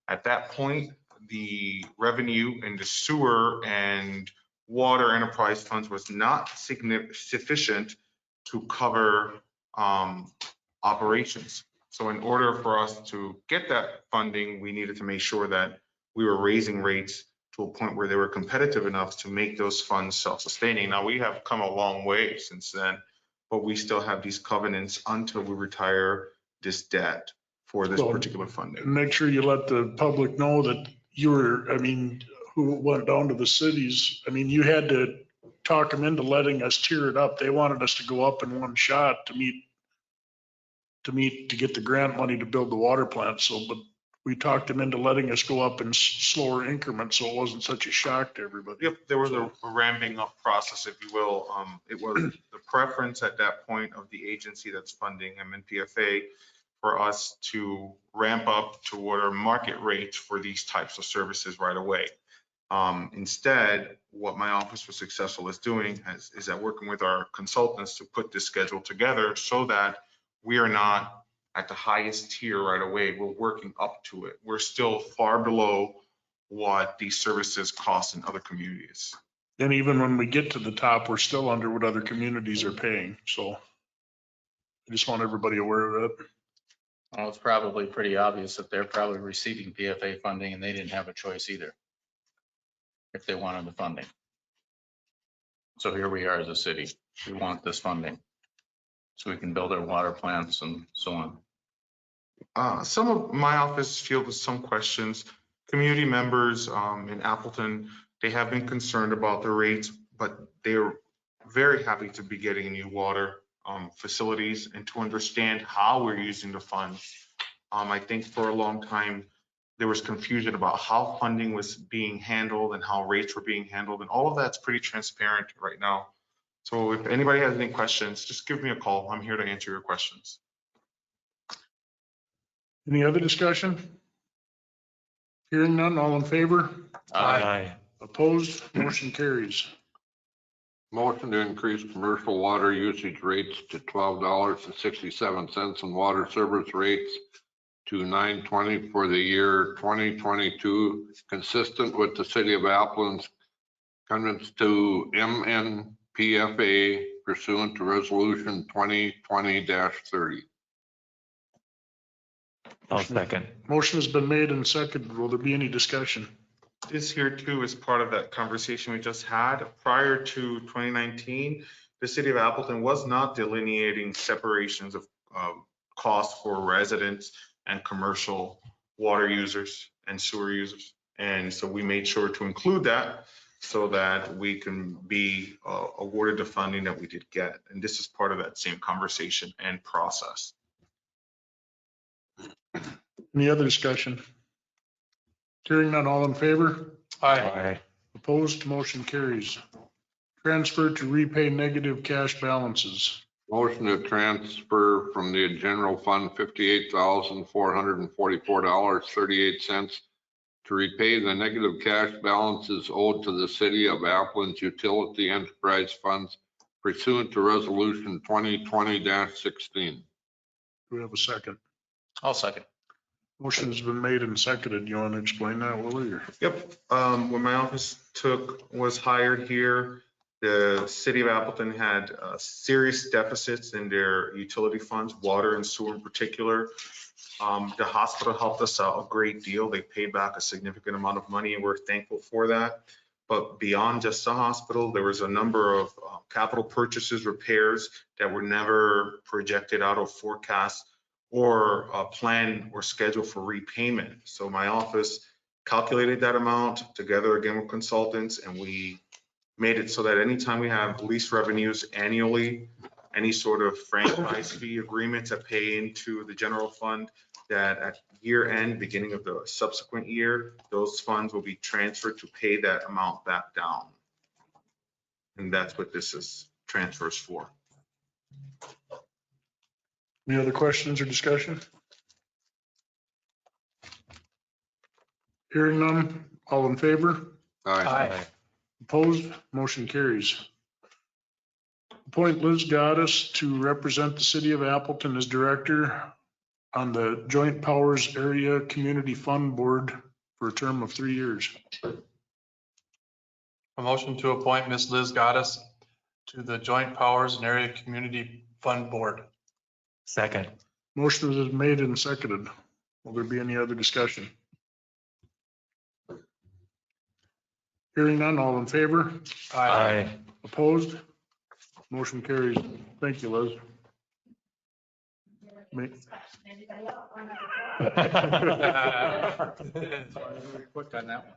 At that point, the revenue in the sewer and water enterprise funds was not sufficient to cover operations. So in order for us to get that funding, we needed to make sure that we were raising rates to a point where they were competitive enough to make those funds self-sustaining. Now, we have come a long way since then, but we still have these covenants until we retire this debt for this particular funding. Make sure you let the public know that you were, who went down to the cities, you had to talk them into letting us tier it up. They wanted us to go up in one shot to get the grant money to build the water plant. So, but we talked them into letting us go up in slower increments, so it wasn't such a shock to everybody. Yep, there was a ramping up process, if you will. It was the preference at that point of the agency that's funding MNPFA for us to ramp up to what are market rates for these types of services right away. Instead, what my office was successful as doing is that working with our consultants to put this schedule together so that we are not at the highest tier right away. We're working up to it. We're still far below what these services cost in other communities. And even when we get to the top, we're still under what other communities are paying. So I just want everybody aware of it. Well, it's probably pretty obvious that they're probably receiving PFA funding and they didn't have a choice either if they wanted the funding. So here we are as a city. We want this funding so we can build our water plants and so on. Some of my office fielded some questions. Community members in Appleton, they have been concerned about the rates, but they're very happy to be getting new water facilities and to understand how we're using the funds. I think for a long time, there was confusion about how funding was being handled and how rates were being handled, and all of that's pretty transparent right now. So if anybody has any questions, just give me a call. I'm here to answer your questions. Any other discussion? Hearing none, all in favor? Aye. Opposed? Motion carries. Motion to increase commercial water usage rates to $12.67 and water service rates to $9.20 for the year 2022, consistent with the city of Appleton's covenants to MNPFA pursuant to resolution 2020-30. I'll second. Motion has been made and seconded. Will there be any discussion? This here too is part of that conversation we just had. Prior to 2019, the city of Appleton was not delineating separations of cost for residents and commercial water users and sewer users. And so we made sure to include that so that we can be awarded the funding that we did get. And this is part of that same conversation and process. Any other discussion? Hearing none, all in favor? Aye. Opposed, motion carries. Transfer to repay negative cash balances. Motion to transfer from the general fund $58,444.38 to repay the negative cash balances owed to the city of Appleton's utility enterprise funds pursuant to resolution 2020-16. Do we have a second? I'll second. Motion has been made and seconded. You want to explain that, Willie? Or? Yep, when my office was hired here, the city of Appleton had serious deficits in their utility funds, water and sewer in particular. The hospital helped us out a great deal. They paid back a significant amount of money and we're thankful for that. But beyond just the hospital, there was a number of capital purchases, repairs that were never projected out of forecast or planned or scheduled for repayment. So my office calculated that amount together again with consultants, and we made it so that anytime we have lease revenues annually, any sort of franchise fee agreements that pay into the general fund, that at year end, beginning of the subsequent year, those funds will be transferred to pay that amount back down. And that's what this is transfers for. Any other questions or discussion? Hearing none, all in favor? Aye. Opposed, motion carries. Appoint Liz Goddess to represent the city of Appleton as director on the Joint Powers Area Community Fund Board for a term of 3 years. A motion to appoint Ms. Liz Goddess to the Joint Powers and Area Community Fund Board. Second. Motion is made and seconded. Will there be any other discussion? Hearing none, all in favor? Aye. Opposed? Motion carries. Thank you, Liz. Quick on that one.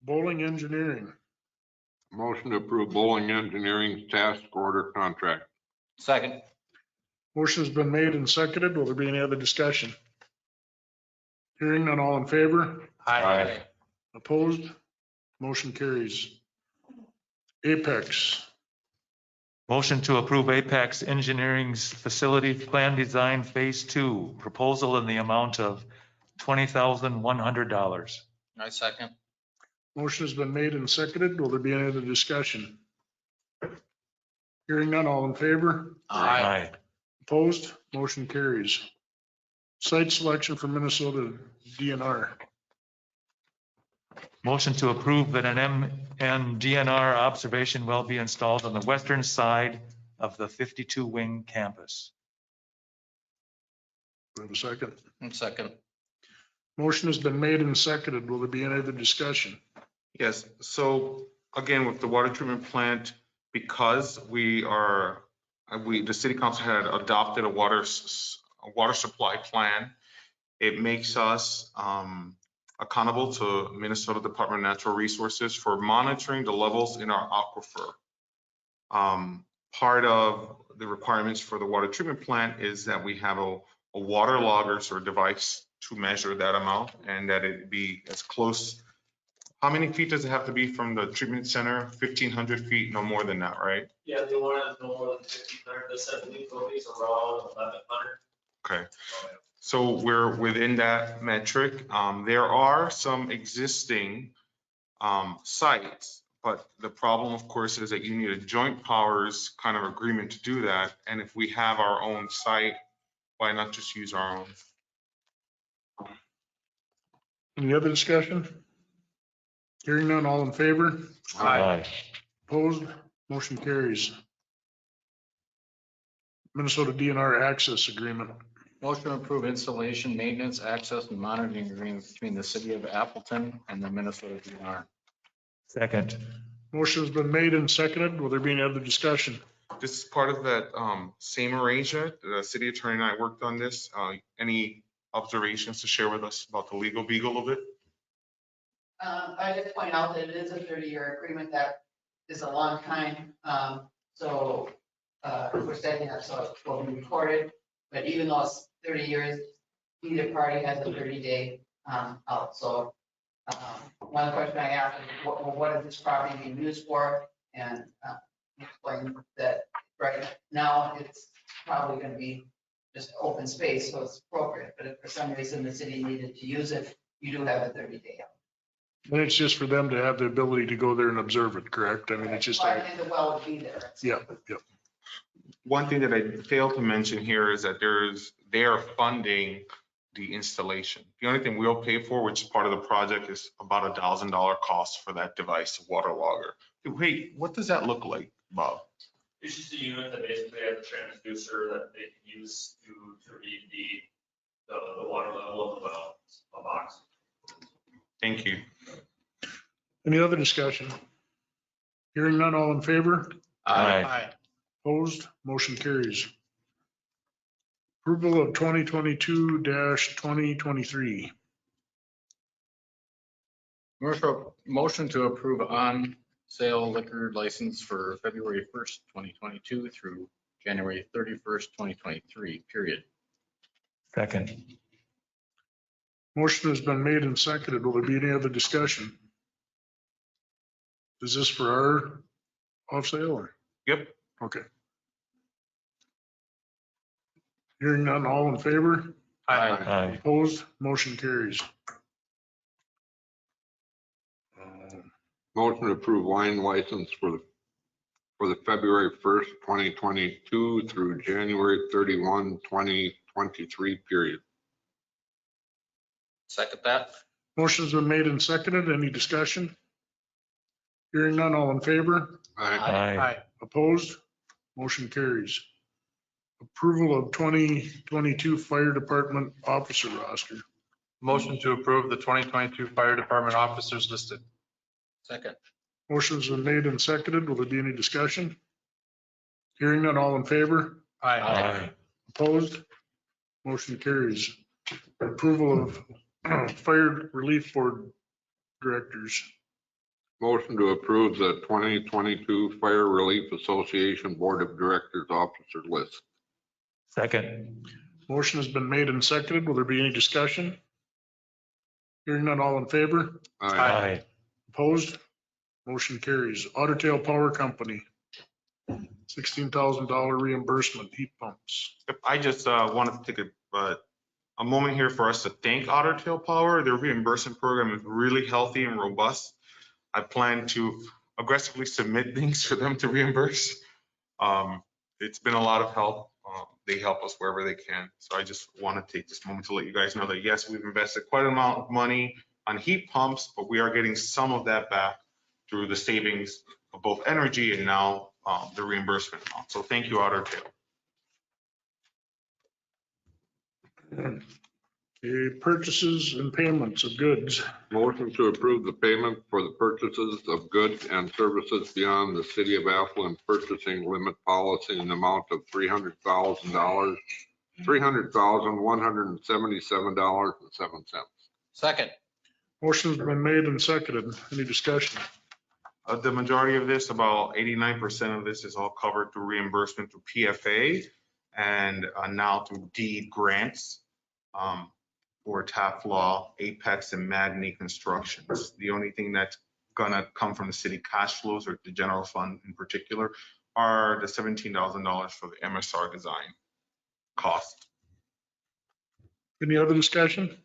Bowling engineering. Motion to approve bowling engineering task order contract. Second. Motion has been made and seconded. Will there be any other discussion? Hearing none, all in favor? Aye. Opposed? Motion carries. Apex. Motion to approve Apex Engineering's facility plan design phase 2 proposal in the amount of $20,100. I second. Motion has been made and seconded. Will there be any other discussion? Hearing none, all in favor? Aye. Opposed? Motion carries. Site selection for Minnesota DNR. Motion to approve that an MNDNR observation well be installed on the western side of the 52-wing campus. Do we have a second? Second. Motion has been made and seconded. Will there be any other discussion? Yes, so again, with the water treatment plant, because the city council had adopted a water supply plan, it makes us accountable to Minnesota Department of Natural Resources for monitoring the levels in our aquifer. Part of the requirements for the water treatment plant is that we have a water logger or device to measure that amount, and that it be as close. How many feet does it have to be from the treatment center? 1,500 feet, no more than that, right? Yeah, they want it no more than 1,500. The 70 is around 1,100. Okay, so we're within that metric. There are some existing sites, but the problem, of course, is that you need a joint powers kind of agreement to do that. And if we have our own site, why not just use our own? Any other discussion? Hearing none, all in favor? Aye. Opposed? Motion carries. Minnesota DNR access agreement. Motion to approve installation, maintenance, access, and monitoring agreement between the city of Appleton and the Minnesota DNR. Second. Motion has been made and seconded. Will there be any other discussion? This is part of that same arrangement. The city attorney and I worked on this. Any observations to share with us about the legal beagle of it? I just point out that it is a 30-year agreement. That is a long time. So we're setting up so it will be recorded. But even though it's 30 years, either party has a 30-day out. So one question I asked is, what is this property being used for? And explain that right now it's probably going to be just open space, so it's appropriate. But if for some reason the city needed to use it, you do have a 30-day out. And it's just for them to have the ability to go there and observe it, correct? I mean, it's just. And the well would be there. Yeah. One thing that I failed to mention here is that they are funding the installation. The only thing we'll pay for, which is part of the project, is about $1,000 cost for that device, water logger. Wait, what does that look like, Bob? It's just a unit that basically has a transducer that they can use to read the water level of the well, a box. Thank you. Any other discussion? Hearing none, all in favor? Aye. Opposed? Motion carries. Approval of 2022-2023. Motion to approve on sale liquor license for February 1st, 2022 through January 31st, 2023, period. Second. Motion has been made and seconded. Will there be any other discussion? Is this for our off sale or? Yep. Okay. Hearing none, all in favor? Aye. Opposed? Motion carries. Motion to approve wine license for the February 1st, 2022 through January 31, 2023, period. Second that. Motion's been made and seconded. Any discussion? Hearing none, all in favor? Aye. Opposed? Motion carries. Approval of 2022 Fire Department Officer roster. Motion to approve the 2022 Fire Department officers listed. Second. Motion's been made and seconded. Will there be any discussion? Hearing none, all in favor? Aye. Opposed? Motion carries. Approval of Fire Relief Board Directors. Motion to approve the 2022 Fire Relief Association Board of Directors officer list. Second. Motion has been made and seconded. Will there be any discussion? Hearing none, all in favor? Aye. Opposed? Motion carries. Otter Tail Power Company, $16,000 reimbursement heat pumps. I just wanted to take a moment here for us to thank Otter Tail Power. Their reimbursement program is really healthy and robust. I plan to aggressively submit things for them to reimburse. It's been a lot of help. They help us wherever they can. So I just want to take this moment to let you guys know that yes, we've invested quite an amount of money on heat pumps, but we are getting some of that back through the savings of both energy and now the reimbursement amount. So thank you, Otter Tail. Okay, purchases and payments of goods. Motion to approve the payment for the purchases of goods and services beyond the City of Appleton purchasing limit policy in the amount of $300,000, $300,177.07. Second. Motion's been made and seconded. Any discussion? The majority of this, about 89% of this is all covered through reimbursement through PFA and now through deed grants for TAFLAW, Apex, and Magny Constructions. The only thing that's gonna come from the city cash flows or the general fund in particular are the $17,000 for the MSR design cost. Any other discussion?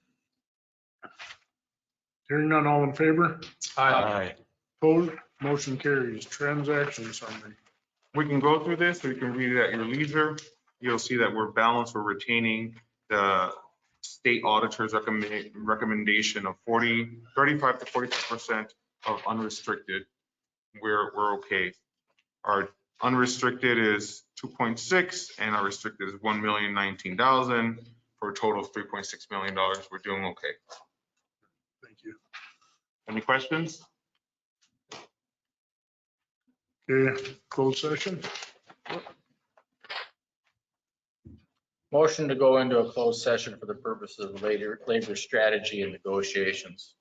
Hearing none, all in favor? Aye. Opposed? Motion carries. Transaction summary. We can go through this, or you can read it at your leisure. You'll see that we're balanced. We're retaining the state auditor's recommendation of 35 to 42% of unrestricted. We're okay. Our unrestricted is 2.6 and our restricted is 1,019,000 for a total of $3.6 million. We're doing okay. Thank you. Any questions? Okay, closed session. Motion to go into a closed session for the purposes of labor strategy and negotiations.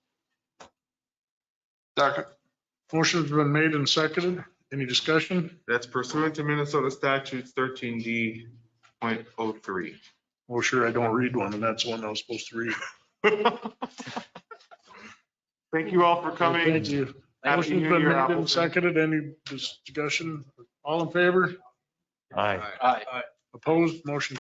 Second. Motion's been made and seconded. Any discussion? That's pursuant to Minnesota statutes 13D.03. Oh, sure, I don't read one, and that's one I was supposed to read. Thank you all for coming. Thank you. Happy Motion's New been Year, made and Appleton. seconded. Any discussion? All in favor? Aye. Aye. Opposed? Motion